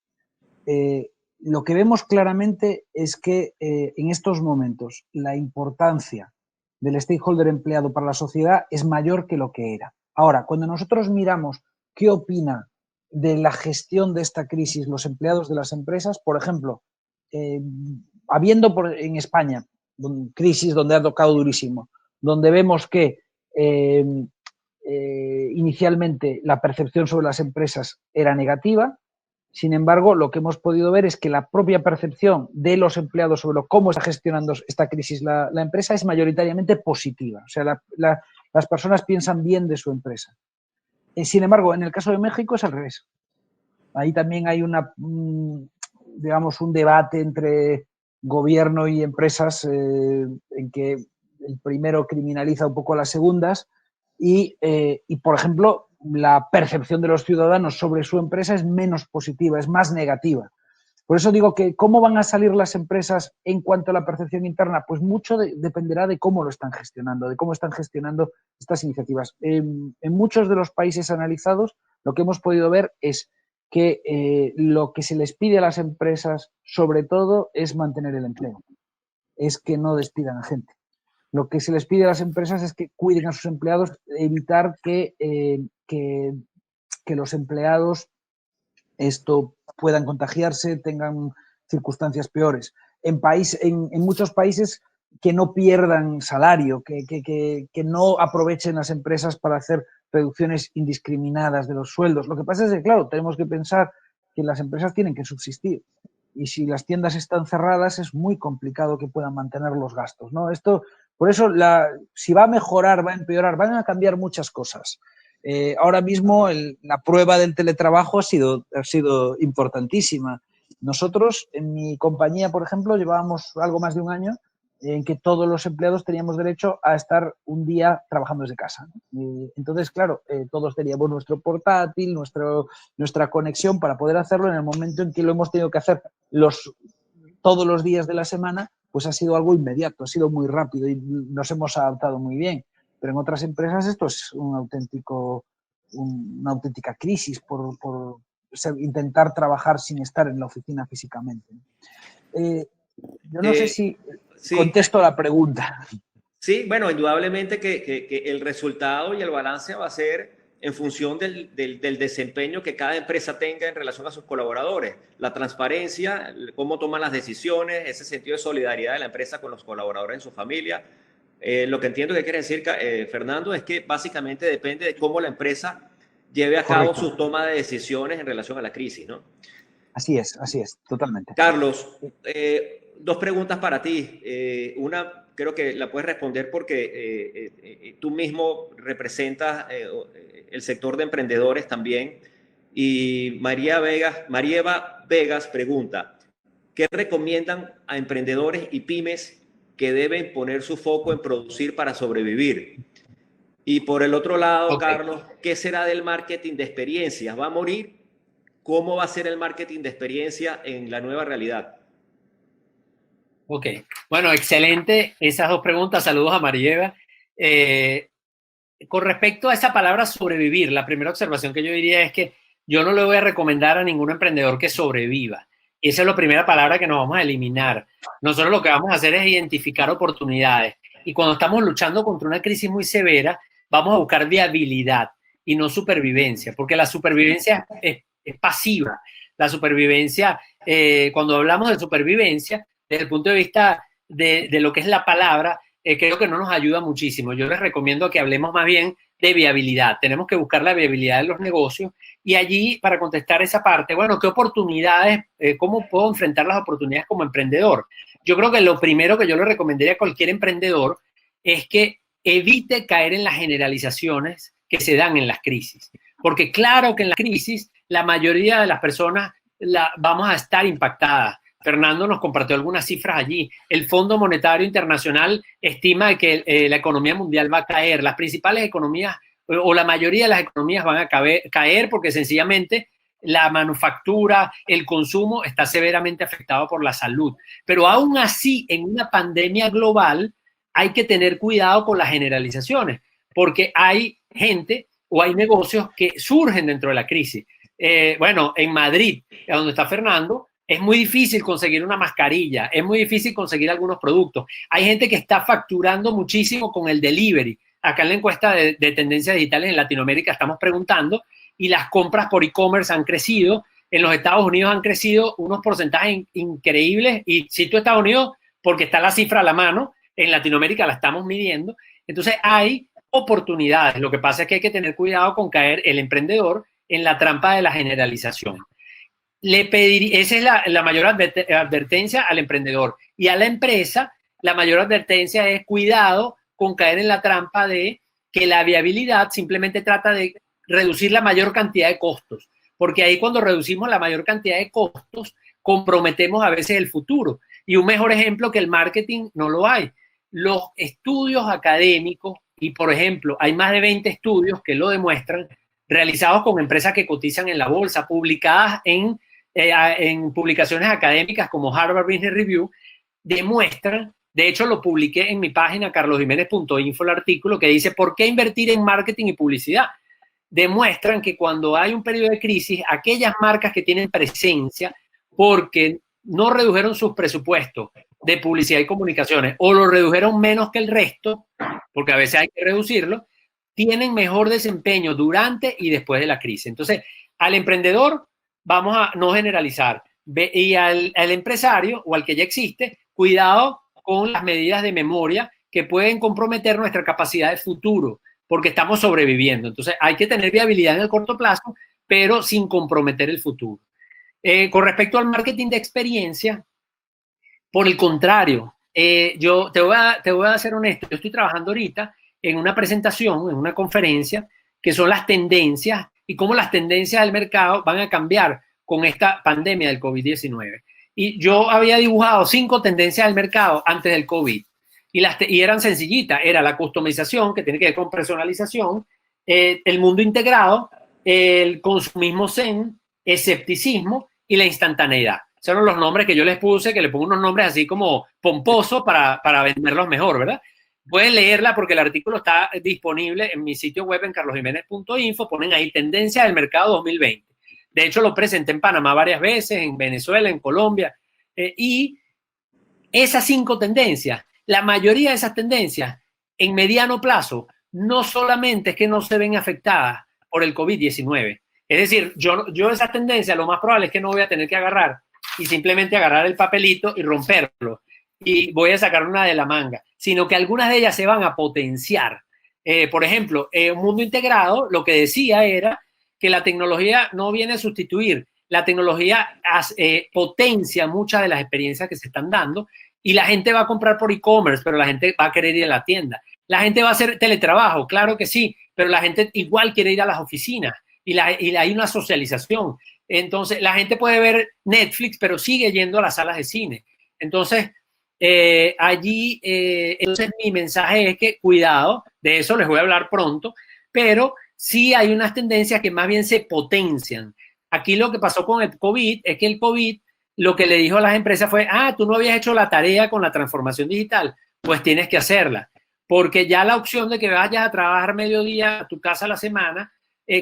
Lo que vemos claramente es que en estos momentos la importancia del stakeholder empleado para la sociedad es mayor que lo que era. Ahora, cuando nosotros miramos qué opina de la gestión de esta crisis los empleados de las empresas, por ejemplo, habiendo en España crisis donde ha tocado durísimo, donde vemos que inicialmente la percepción sobre las empresas era negativa. Sin embargo, lo que hemos podido ver es que la propia percepción de los empleados sobre cómo está gestionando esta crisis la empresa es mayoritariamente positiva. O sea, las personas piensan bien de su empresa. Sin embargo, en el caso de México es al revés. Ahí también hay digamos, un debate entre gobierno y empresas en que el primero criminaliza un poco a las segundas y, por ejemplo, la percepción de los ciudadanos sobre su empresa es menos positiva, es más negativa. Por eso digo que ¿cómo van a salir las empresas en cuanto a la percepción interna? Pues mucho dependerá de cómo lo están gestionando, de cómo están gestionando estas iniciativas. En muchos de los países analizados, lo que hemos podido ver es que lo que se les pide a las empresas, sobre todo, es mantener el empleo, es que no despidan a gente. Lo que se les pide a las empresas es que cuiden a sus empleados, evitar que los empleados puedan contagiarse, tengan circunstancias peores. En muchos países que no pierdan salario, que no aprovechen las empresas para hacer reducciones indiscriminadas de los sueldos. Lo que pasa es que, claro, tenemos que pensar que las empresas tienen que subsistir. Y si las tiendas están cerradas, es muy complicado que puedan mantener los gastos, ¿no? Por eso, si va a mejorar, va a empeorar, van a cambiar muchas cosas. Ahora mismo la prueba del teletrabajo ha sido importantísima. Nosotros, en mi compañía, por ejemplo, llevábamos algo más de un año en que todos los empleados teníamos derecho a estar un día trabajando desde casa, ¿no? Entonces, claro, todos teníamos nuestro portátil, nuestra conexión para poder hacerlo. En el momento en que lo hemos tenido que hacer todos los días de la semana, pues ha sido algo inmediato, ha sido muy rápido y nos hemos adaptado muy bien. Pero en otras empresas esto es una auténtica crisis por intentar trabajar sin estar en la oficina físicamente. Yo no sé si contesto la pregunta. Sí, bueno, indudablemente que el resultado y el balance va a ser en función del desempeño que cada empresa tenga en relación a sus colaboradores. La transparencia, cómo toman las decisiones, ese sentido de solidaridad de la empresa con los colaboradores en su familia. Lo que entiendo que quiere decir, Fernando, es que básicamente depende de cómo la empresa lleve a cabo su toma de decisiones en relación a la crisis, ¿no? Así es, totalmente. Carlos, dos preguntas para ti. Una creo que la puedes responder porque tú mismo representas el sector de emprendedores también. Y Marieva Vegas pregunta, ¿qué recomiendan a emprendedores y pymes que deben poner su foco en producir para sobrevivir? Y por el otro lado, Carlos, ¿qué será del marketing de experiencias? ¿Va a morir? ¿Cómo va a ser el marketing de experiencia en la nueva realidad? Ok, bueno, excelente esas dos preguntas. Saludos a Marieva. Con respecto a esa palabra sobrevivir, la primera observación que yo diría es que yo no le voy a recomendar a ningún emprendedor que sobreviva. Esa es la primera palabra que nos vamos a eliminar. Nosotros lo que vamos a hacer es identificar oportunidades. Y cuando estamos luchando contra una crisis muy severa, vamos a buscar viabilidad y no supervivencia, porque la supervivencia es pasiva. La supervivencia, cuando hablamos de supervivencia, desde el punto de vista de lo que es la palabra, creo que no nos ayuda muchísimo. Yo les recomiendo que hablemos más bien de viabilidad. Tenemos que buscar la viabilidad de los negocios y allí, para contestar esa parte, bueno, ¿qué oportunidades, cómo puedo enfrentar las oportunidades como emprendedor? Yo creo que lo primero que yo le recomendaría a cualquier emprendedor es que evite caer en las generalizaciones que se dan en las crisis. Porque claro que en la crisis la mayoría de las personas vamos a estar impactadas. Fernando nos compartió algunas cifras allí. El Fondo Monetario Internacional estima que la economía mundial va a caer. Las principales economías o la mayoría de las economías van a caer porque sencillamente la manufactura, el consumo está severamente afectado por la salud. Pero aún así, en una pandemia global, hay que tener cuidado con las generalizaciones, porque hay gente o hay negocios que surgen dentro de la crisis. Bueno, en Madrid, donde está Fernando, es muy difícil conseguir una mascarilla, es muy difícil conseguir algunos productos. Hay gente que está facturando muchísimo con el delivery. Acá en la encuesta de tendencias digitales en Latinoamérica estamos preguntando y las compras por e-commerce han crecido. En los Estados Unidos han crecido unos porcentajes increíbles y cito Estados Unidos porque está la cifra a la mano, en Latinoamérica la estamos midiendo. Entonces hay oportunidades. Lo que pasa es que hay que tener cuidado con caer el emprendedor en la trampa de la generalización. Esa es la mayor advertencia al emprendedor. Y a la empresa, la mayor advertencia es cuidado con caer en la trampa de que la viabilidad simplemente trata de reducir la mayor cantidad de costos. Porque ahí cuando reducimos la mayor cantidad de costos, comprometemos a veces el futuro. Y un mejor ejemplo que el marketing no lo hay. Los estudios académicos, y por ejemplo, hay más de 20 estudios que lo demuestran, realizados con empresas que cotizan en la bolsa, publicadas en publicaciones académicas como Harvard Business Review, demuestran, de hecho lo publiqué en mi página carlosjimenez.info, el artículo que dice ¿por qué invertir en marketing y publicidad? Demuestran que cuando hay un periodo de crisis, aquellas marcas que tienen presencia porque no redujeron sus presupuestos de publicidad y comunicaciones o lo redujeron menos que el resto, porque a veces hay que reducirlo, tienen mejor desempeño durante y después de la crisis. Entonces, al emprendedor vamos a no generalizar y al empresario o al que ya existe, cuidado con las medidas de memoria que pueden comprometer nuestra capacidad de futuro, porque estamos sobreviviendo. Entonces, hay que tener viabilidad en el corto plazo, pero sin comprometer el futuro. Con respecto al marketing de experiencia, por el contrario, yo te voy a ser honesto, yo estoy trabajando ahorita en una presentación, en una conferencia, que son las tendencias y cómo las tendencias del mercado van a cambiar con esta pandemia del COVID-19. Y yo había dibujado 5 tendencias del mercado antes del COVID y eran sencillitas. Era la customización, que tiene que ver con personalización, el mundo integrado, el consumismo zen, escepticismo y la instantaneidad. Esos son los nombres que yo les puse, que le pongo unos nombres así como pomposos para venderlos mejor, ¿verdad? Pueden leerla porque el artículo está disponible en mi sitio web en carlosjimenez.info. Ponen ahí tendencia del mercado 2020. De hecho, lo presenté en Panamá varias veces, en Venezuela, en Colombia. Y esas 5 tendencias, la mayoría de esas tendencias, en mediano plazo, no solamente es que no se ven afectadas por el COVID-19. Es decir, yo esas tendencias, lo más probable es que no voy a tener que agarrar y simplemente agarrar el papelito y romperlo. Y voy a sacar una de la manga, sino que algunas de ellas se van a potenciar. Por ejemplo, un mundo integrado, lo que decía era que la tecnología no viene a sustituir, la tecnología potencia muchas de las experiencias que se están dando y la gente va a comprar por e-commerce, pero la gente va a querer ir a la tienda. La gente va a hacer teletrabajo, claro que sí, pero la gente igual quiere ir a las oficinas y hay una socialización. Entonces, la gente puede ver Netflix, pero sigue yendo a las salas de cine. Entonces, entonces mi mensaje es que cuidado, de eso les voy a hablar pronto, pero sí hay unas tendencias que más bien se potencian. Aquí lo que pasó con el COVID es que el COVID lo que le dijo a las empresas fue, tú no habías hecho la tarea con la transformación digital, pues tienes que hacerla, porque ya la opción de que vayas a trabajar mediodía a tu casa a la semana,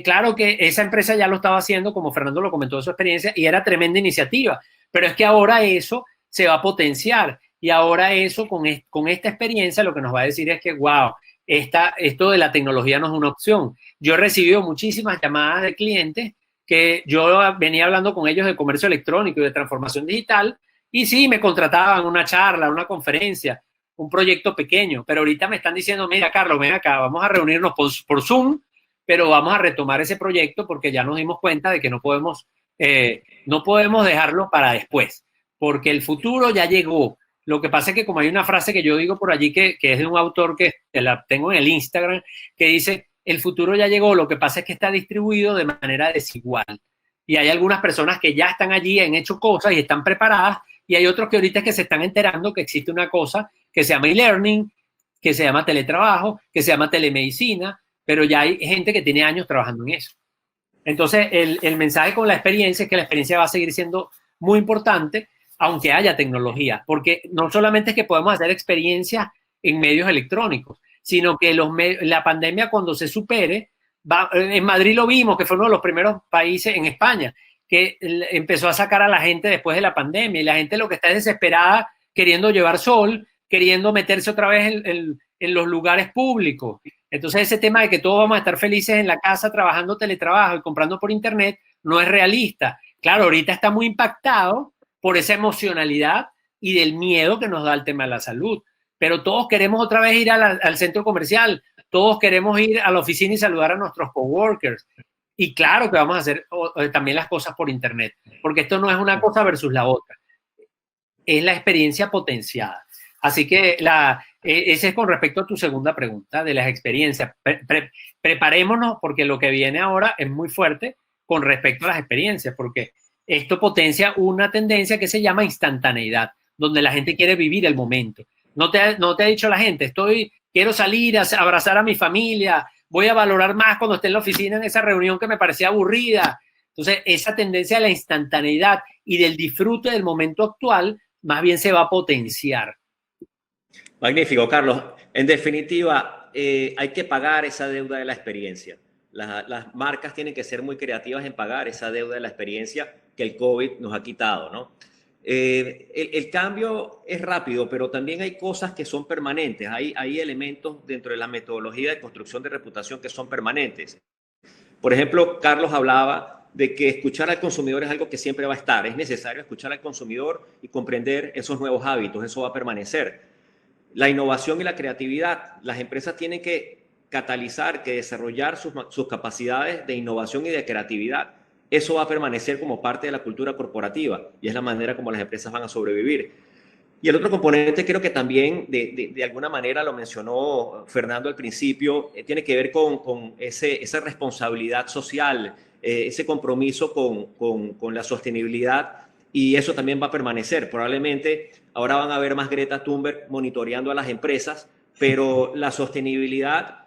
claro que esa empresa ya lo estaba haciendo, como Fernando lo comentó de su experiencia, y era tremenda iniciativa, pero es que ahora eso se va a potenciar. Y ahora eso, con esta experiencia, lo que nos va a decir es que, wow, esto de la tecnología no es una opción. Yo he recibido muchísimas llamadas de clientes que yo venía hablando con ellos de comercio electrónico y de transformación digital, y sí, me contrataban una charla, una conferencia, un proyecto pequeño, pero ahorita me están diciendo, mira, Carlos, ven acá, vamos a reunirnos por Zoom, pero vamos a retomar ese proyecto porque ya nos dimos cuenta de que no podemos dejarlo para después, porque el futuro ya llegó. Lo que pasa es que como hay una frase que yo digo por allí que es de un autor que la tengo en el Instagram, que dice, el futuro ya llegó, lo que pasa es que está distribuido de manera desigual. Y hay algunas personas que ya están allí, han hecho cosas y están preparadas, y hay otros que ahorita es que se están enterando que existe una cosa que se llama e-learning, que se llama teletrabajo, que se llama telemedicina, pero ya hay gente que tiene años trabajando en eso. Entonces, el mensaje con la experiencia es que la experiencia va a seguir siendo muy importante, aunque haya tecnología, porque no solamente es que podemos hacer experiencias en medios electrónicos, sino que la pandemia cuando se supere, en Madrid lo vimos, que fue uno de los primeros países en España, que empezó a sacar a la gente después de la pandemia, y la gente lo que está es desesperada, queriendo llevar sol, queriendo meterse otra vez en los lugares públicos. Entonces ese tema de que todos vamos a estar felices en la casa trabajando teletrabajo y comprando por internet no es realista. Claro, ahorita está muy impactado por esa emocionalidad y del miedo que nos da el tema de la salud. Pero todos queremos otra vez ir al centro comercial, todos queremos ir a la oficina y saludar a nuestros coworkers. Y claro que vamos a hacer también las cosas por internet, porque esto no es una cosa versus la otra, es la experiencia potenciada. Así que ese es con respecto a tu segunda pregunta de las experiencias. Preparémonos porque lo que viene ahora es muy fuerte con respecto a las experiencias, porque esto potencia una tendencia que se llama instantaneidad, donde la gente quiere vivir el momento. No te ha dicho la gente, quiero salir a abrazar a mi familia, voy a valorar más cuando esté en la oficina en esa reunión que me parecía aburrida. Entonces, esa tendencia a la instantaneidad y del disfrute del momento actual, más bien se va a potenciar. Magnífico, Carlos. En definitiva, hay que pagar esa deuda de la experiencia. Las marcas tienen que ser muy creativas en pagar esa deuda de la experiencia que el COVID nos ha quitado, ¿no? El cambio es rápido, pero también hay cosas que son permanentes. Hay elementos dentro de la metodología de construcción de reputación que son permanentes. Por ejemplo, Carlos hablaba de que escuchar al consumidor es algo que siempre va a estar. Es necesario escuchar al consumidor y comprender esos nuevos hábitos. Eso va a permanecer. La innovación y la creatividad. Las empresas tienen que catalizar, que desarrollar sus capacidades de innovación y de creatividad. Eso va a permanecer como parte de la cultura corporativa y es la manera como las empresas van a sobrevivir. Y el otro componente creo que también de alguna manera lo mencionó Fernando al principio, tiene que ver con esa responsabilidad social, ese compromiso con la sostenibilidad, y eso también va a permanecer. Probablemente ahora van a haber más Greta Thunberg monitoreando a las empresas, pero la sostenibilidad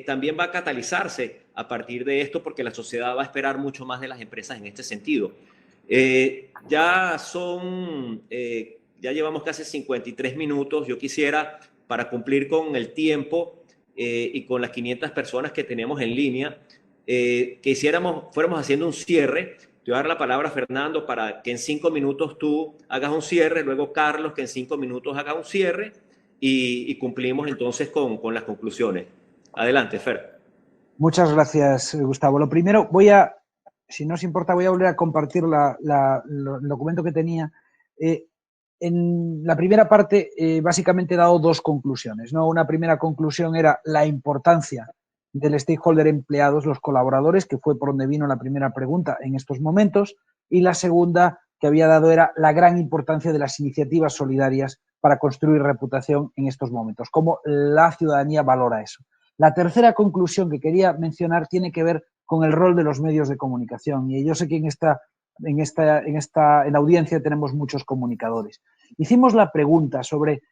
también va a catalizarse a partir de esto porque la sociedad va a esperar mucho más de las empresas en este sentido. Ya llevamos casi 53 minutos. Yo quisiera, para cumplir con el tiempo y con las 500 personas que tenemos en línea, fuéramos haciendo un cierre. Te voy a dar la palabra a Fernando para que en 5 minutos tú hagas un cierre, luego Carlos que en 5 minutos haga un cierre y cumplimos entonces con las conclusiones. Adelante, Fer. Muchas gracias, Gustavo. Lo primero, si no os importa, voy a volver a compartir el documento que tenía. En la primera parte, básicamente he dado dos conclusiones, ¿no? Una primera conclusión era la importancia del stakeholder empleados, los colaboradores, que fue por donde vino la primera pregunta en estos momentos, y la segunda que había dado era la gran importancia de las iniciativas solidarias para construir reputación en estos momentos, cómo la ciudadanía valora eso. La tercera conclusión que quería mencionar tiene que ver con el rol de los medios de comunicación, y yo sé que en la audiencia tenemos muchos comunicadores. Hicimos la pregunta sobre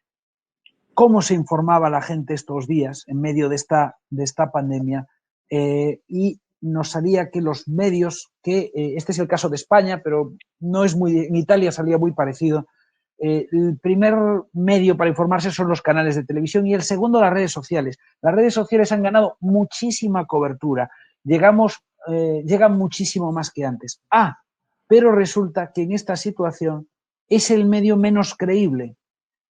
cómo se informaba la gente estos días en medio de esta pandemia y nos salía que los medios, este es el caso de España, pero en Italia salía muy parecido. El primer medio para informarse son los canales de televisión y el segundo las redes sociales. Las redes sociales han ganado muchísima cobertura, llegan muchísimo más que antes. Pero resulta que en esta situación es el medio menos creíble.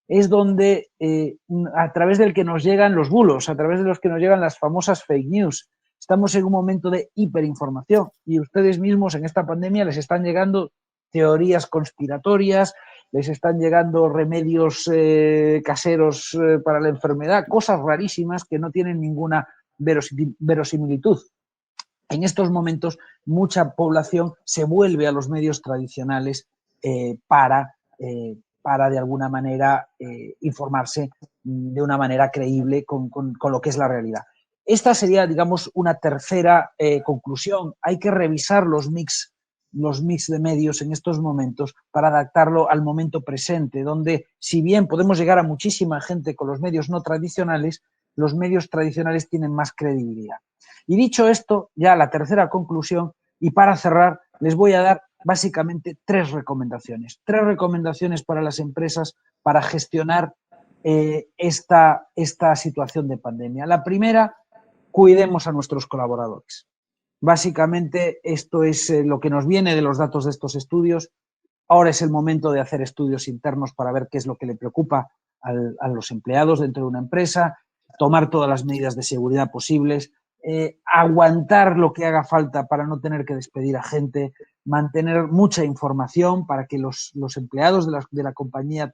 Es donde, a través del que nos llegan los bulos, a través de los que nos llegan las famosas fake news. Estamos en un momento de hiperinformación y ustedes mismos en esta pandemia les están llegando teorías conspiratorias, les están llegando remedios caseros para la enfermedad, cosas rarísimas que no tienen ninguna verosimilitud. En estos momentos, mucha población se vuelve a los medios tradicionales para de alguna manera informarse de una manera creíble con lo que es la realidad. Esta sería, digamos, una tercera conclusión. Hay que revisar los mix de medios en estos momentos para adaptarlo al momento presente, donde si bien podemos llegar a muchísima gente con los medios no tradicionales, los medios tradicionales tienen más credibilidad. Y dicho esto, ya la tercera conclusión Y para cerrar, les voy a dar básicamente tres recomendaciones para las empresas para gestionar esta situación de pandemia. La primera, cuidemos a nuestros colaboradores. Básicamente, esto es lo que nos viene de los datos de estos estudios. Ahora es el momento de hacer estudios internos para ver qué es lo que le preocupa a los empleados dentro de una empresa, tomar todas las medidas de seguridad posibles, aguantar lo que haga falta para no tener que despedir a gente, mantener mucha información para que los empleados de la compañía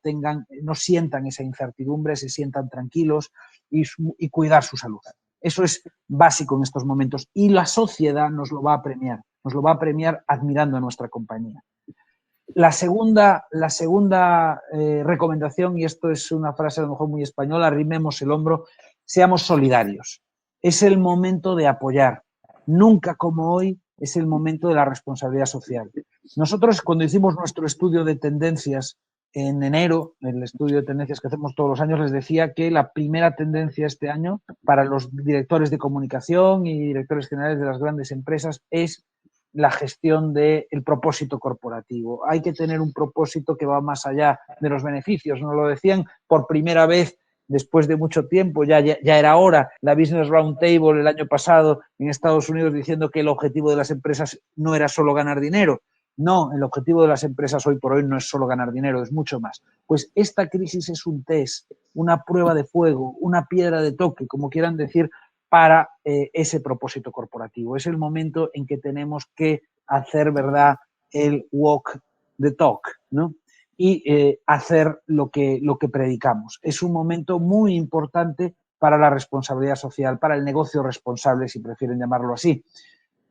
no sientan esa incertidumbre, se sientan tranquilos y cuidar su salud. Eso es básico en estos momentos y la sociedad nos lo va a premiar admirando a nuestra compañía. La segunda recomendación, y esto es una frase a lo mejor muy española, arrimemos el hombro, seamos solidarios. Es el momento de apoyar. Nunca como hoy es el momento de la responsabilidad social. Nosotros, cuando hicimos nuestro estudio de tendencias en enero, el estudio de tendencias que hacemos todos los años, les decía que la primera tendencia este año para los directores de comunicación y directores generales de las grandes empresas es la gestión del propósito corporativo. Hay que tener un propósito que va más allá de los beneficios. Nos lo decían por primera vez después de mucho tiempo, ya era hora, la Business Roundtable el año pasado en Estados Unidos diciendo que el objetivo de las empresas no era solo ganar dinero. No, el objetivo de las empresas hoy por hoy no es solo ganar dinero, es mucho más. Pues esta crisis es un test, una prueba de fuego, una piedra de toque, como quieran decir, para ese propósito corporativo. Es el momento en que tenemos que hacer, ¿verdad?, el walk the talk, ¿no? Y hacer lo que predicamos. Es un momento muy importante para la responsabilidad social, para el negocio responsable, si prefieren llamarlo así.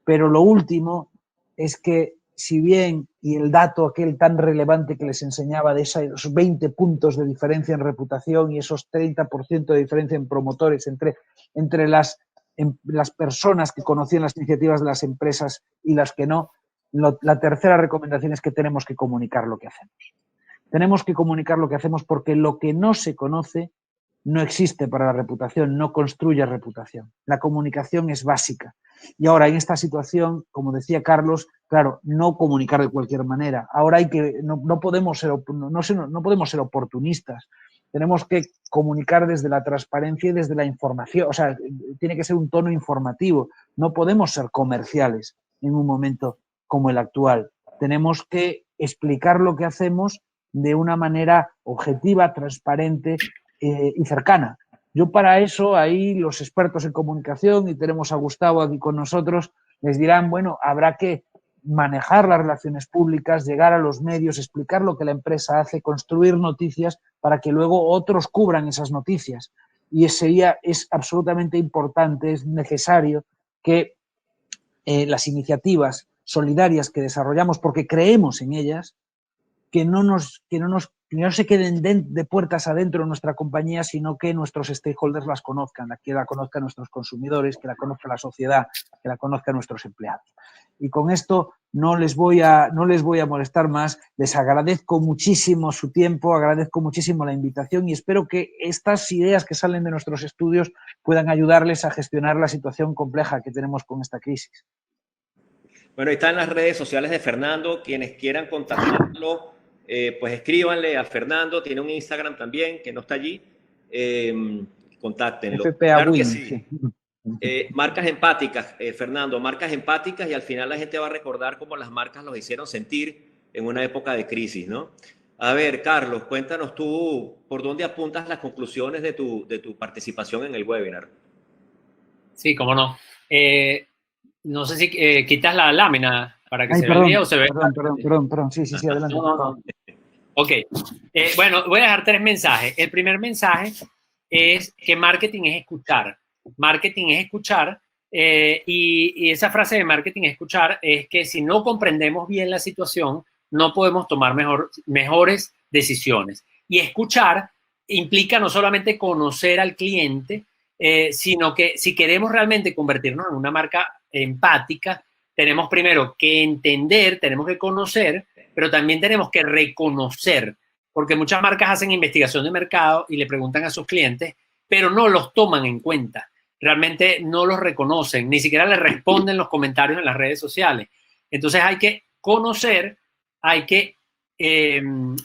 Pero lo último es que, si bien, y el dato aquel tan relevante que les enseñaba de esos 20 puntos de diferencia en reputación y esos 30% de diferencia en promotores entre las personas que conocían las iniciativas de las empresas y las que no, la tercera recomendación es que tenemos que comunicar lo que hacemos. Tenemos que comunicar lo que hacemos porque lo que no se conoce no existe para la reputación, no construye reputación. La comunicación es básica. Y ahora en esta situación, como decía Carlos, claro, no comunicar de cualquier manera. Ahora no podemos ser oportunistas. Tenemos que comunicar desde la transparencia y desde la información. O sea, tiene que ser un tono informativo. No podemos ser comerciales en un momento como el actual. Tenemos que explicar lo que hacemos de una manera objetiva, transparente y cercana. Yo para eso, ahí los expertos en comunicación, y tenemos a Gustavo aquí con nosotros, les dirán, bueno, habrá que manejar las relaciones públicas, llegar a los medios, explicar lo que la empresa hace, construir noticias para que luego otros cubran esas noticias. Y es absolutamente importante, es necesario que las iniciativas solidarias que desarrollamos, porque creemos en ellas, que no se queden de puertas adentro de nuestra compañía, sino que nuestros stakeholders las conozcan, que la conozcan nuestros consumidores, que la conozca la sociedad, que la conozcan nuestros empleados. Y con esto no les voy a molestar más. Les agradezco muchísimo su tiempo, agradezco muchísimo la invitación y espero que estas ideas que salen de nuestros estudios puedan ayudarles a gestionar la situación compleja que tenemos con esta crisis. Bueno, ahí están las redes sociales de Fernando. Quienes quieran contactarlo, pues escríbanle a Fernando. Tiene un Instagram también que no está allí. Contáctenlo. Claro que sí. Marcas empáticas, Fernando, marcas empáticas, y al final la gente va a recordar cómo las marcas los hicieron sentir en una época de crisis, ¿no? A ver, Carlos, cuéntanos tú por dónde apuntas las conclusiones de tu participación en el webinar. Sí, cómo no. No sé si quitas la lámina para que se vea o se ve. Perdón. Sí, adelante. No. Ok. Bueno, voy a dejar 3 mensajes. El primer mensaje es que marketing es escuchar. Marketing es escuchar. Y esa frase de marketing es escuchar es que si no comprendemos bien la situación, no podemos tomar mejores decisiones. Y escuchar implica no solamente conocer al cliente, sino que si queremos realmente convertirnos en una marca empática, tenemos primero que entender, tenemos que conocer, pero también tenemos que reconocer, porque muchas marcas hacen investigación de mercado y le preguntan a sus clientes, pero no los toman en cuenta, realmente no los reconocen, ni siquiera les responden los comentarios en las redes sociales. Entonces hay que conocer, hay que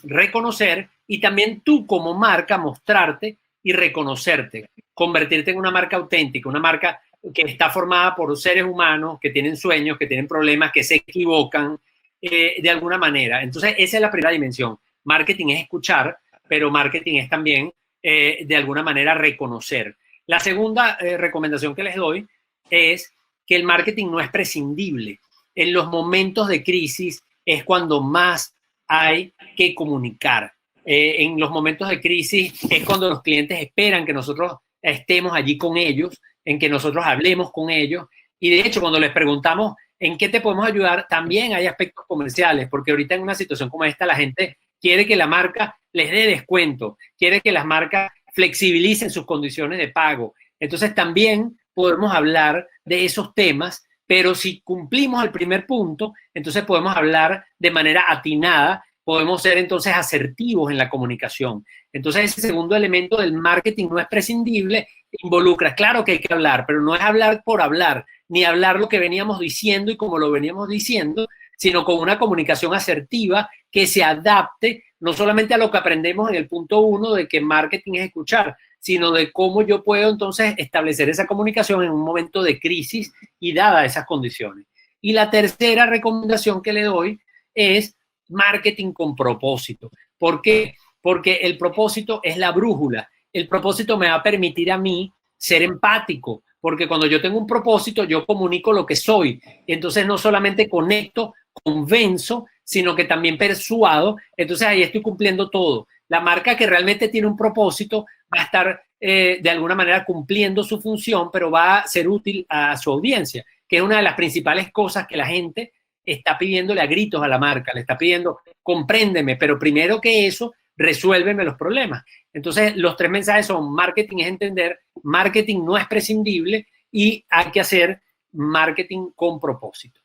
reconocer y también tú como marca mostrarte y reconocerte, convertirte en una marca auténtica, una marca que está formada por seres humanos que tienen sueños, que tienen problemas, que se equivocan de alguna manera. Entonces esa es la primera dimensión. Marketing es escuchar, pero marketing es también de alguna manera reconocer. La segunda recomendación que les doy es que el marketing no es prescindible. En los momentos de crisis es cuando más hay que comunicar. En los momentos de crisis es cuando los clientes esperan que nosotros estemos allí con ellos, en que nosotros hablemos con ellos. Y de hecho, cuando les preguntamos en qué te podemos ayudar, también hay aspectos comerciales, porque ahorita en una situación como esta la gente quiere que la marca les dé descuento, quiere que las marcas flexibilicen sus condiciones de pago. Entonces también podemos hablar de esos temas, pero si cumplimos el primer punto, entonces podemos hablar de manera atinada, podemos ser entonces asertivos en la comunicación. Entonces ese segundo elemento del marketing no es prescindible, involucra, claro que hay que hablar, pero no es hablar por hablar, ni hablar lo que veníamos diciendo y como lo veníamos diciendo, sino con una comunicación asertiva que se adapte no solamente a lo que aprendemos en el punto 1 de que marketing es escuchar, sino de cómo yo puedo entonces establecer esa comunicación en un momento de crisis y dadas esas condiciones. Y la tercera recomendación que le doy es marketing con propósito. ¿Por qué? Porque el propósito es la brújula. El propósito me va a permitir a mí ser empático, porque cuando yo tengo un propósito, yo comunico lo que soy. Entonces no solamente conecto, convenzo, sino que también persuado. Entonces ahí estoy cumpliendo todo. La marca que realmente tiene un propósito va a estar de alguna manera cumpliendo su función, pero va a ser útil a su audiencia, que es una de las principales cosas que la gente está pidiéndole a gritos a la marca, le está pidiendo, compréndeme, pero primero que eso, resuélveme los problemas. Entonces, los tres mensajes son: marketing es entender, marketing no es prescindible y hay que hacer marketing con propósito.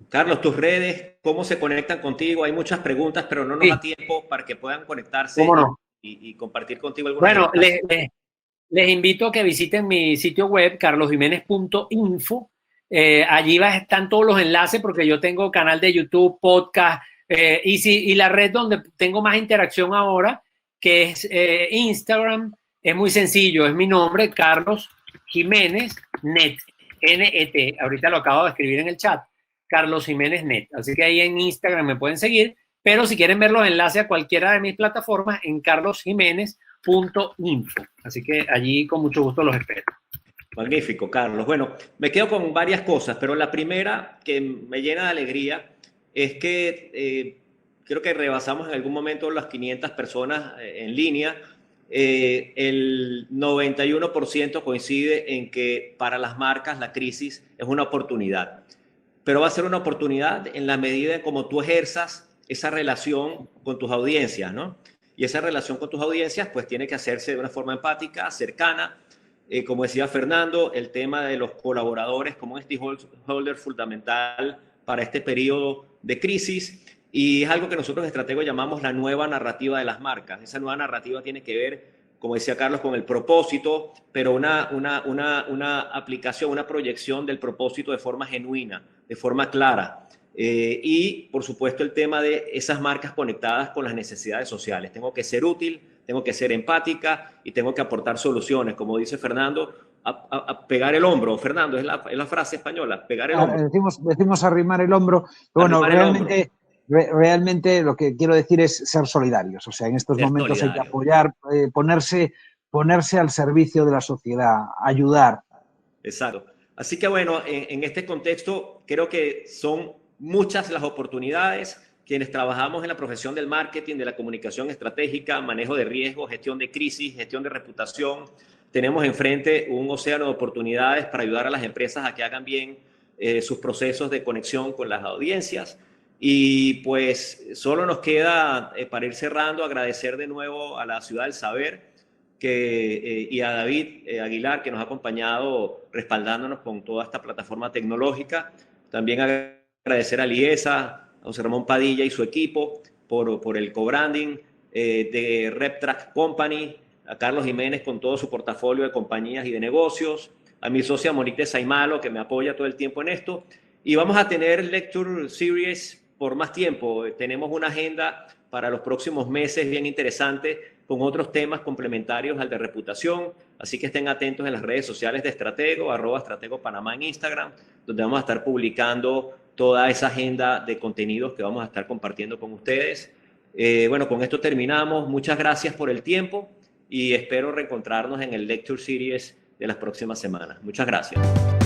Carlos, tus redes, ¿cómo se conectan contigo? Hay muchas preguntas, pero no nos da tiempo para que puedan conectarse ¿Cómo no? y compartir contigo algunas. Bueno, les invito a que visiten mi sitio web, carlosjimenez.info. Allí están todos los enlaces porque yo tengo canal de YouTube, podcast, y la red donde tengo más interacción ahora, que es Instagram, es muy sencillo, es mi nombre, Carlos Jiménez Net, N-E-T. Ahorita lo acabo de escribir en el chat, Carlos Jiménez Net. Así que ahí en Instagram me pueden seguir, pero si quieren ver los enlaces a cualquiera de mis plataformas, en carlosjimenez.info. Así que allí con mucho gusto los espero. Magnífico, Carlos. Bueno, me quedo con varias cosas, pero la primera que me llena de alegría es que creo que rebasamos en algún momento las 500 personas en línea. El 91% coincide en que para las marcas la crisis es una oportunidad, pero va a ser una oportunidad en la medida en cómo tú ejerzas esa relación con tus audiencias, ¿no? Y esa relación con tus audiencias pues tiene que hacerse de una forma empática, cercana. Como decía Fernando, el tema de los colaboradores como un stakeholder fundamental para este periodo de crisis, y es algo que nosotros en Stratego llamamos la nueva narrativa de las marcas. Esa nueva narrativa tiene que ver, como decía Carlos, con el propósito, pero una aplicación, una proyección del propósito de forma genuina, de forma clara. Y, por supuesto, el tema de esas marcas conectadas con las necesidades sociales. Tengo que ser útil, tengo que ser empática y tengo que aportar soluciones. Como dice Fernando, a pegar el hombro. Fernando, es la frase española, pegar el hombro. Decimos arrimar el hombro. Bueno, realmente lo que quiero decir es ser solidarios. O sea, en estos momentos hay que apoyar, ponerse al servicio de la sociedad, ayudar. Exacto. Así que bueno, en este contexto creo que son muchas las oportunidades. Quienes trabajamos en la profesión del marketing, de la comunicación estratégica, manejo de riesgos, gestión de crisis, gestión de reputación, tenemos enfrente un océano de oportunidades para ayudar a las empresas a que hagan bien sus procesos de conexión con las audiencias. Y pues solo nos queda, para ir cerrando, agradecer de nuevo a la Ciudad del Saber y a David Aguilar, que nos ha acompañado respaldándonos con toda esta plataforma tecnológica. También agradecer a Liesa, a José Ramón Padilla y su equipo por el co-branding, de RepTrack Company, a Carlos Jiménez con todo su portafolio de compañías y de negocios, a mi socia Monique Saimalo, que me apoya todo el tiempo en esto, Y vamos a tener Lecture Series por más tiempo. Tenemos una agenda para los próximos meses bien interesante con otros temas complementarios al de reputación. Así que estén atentos en las redes sociales de Stratego, @StrategoPanamá en Instagram, donde vamos a estar publicando toda esa agenda de contenidos que vamos a estar compartiendo con ustedes. Bueno, con esto terminamos. Muchas gracias por el tiempo y espero reencontrarnos en el Lecture Series de las próximas semanas. Muchas gracias.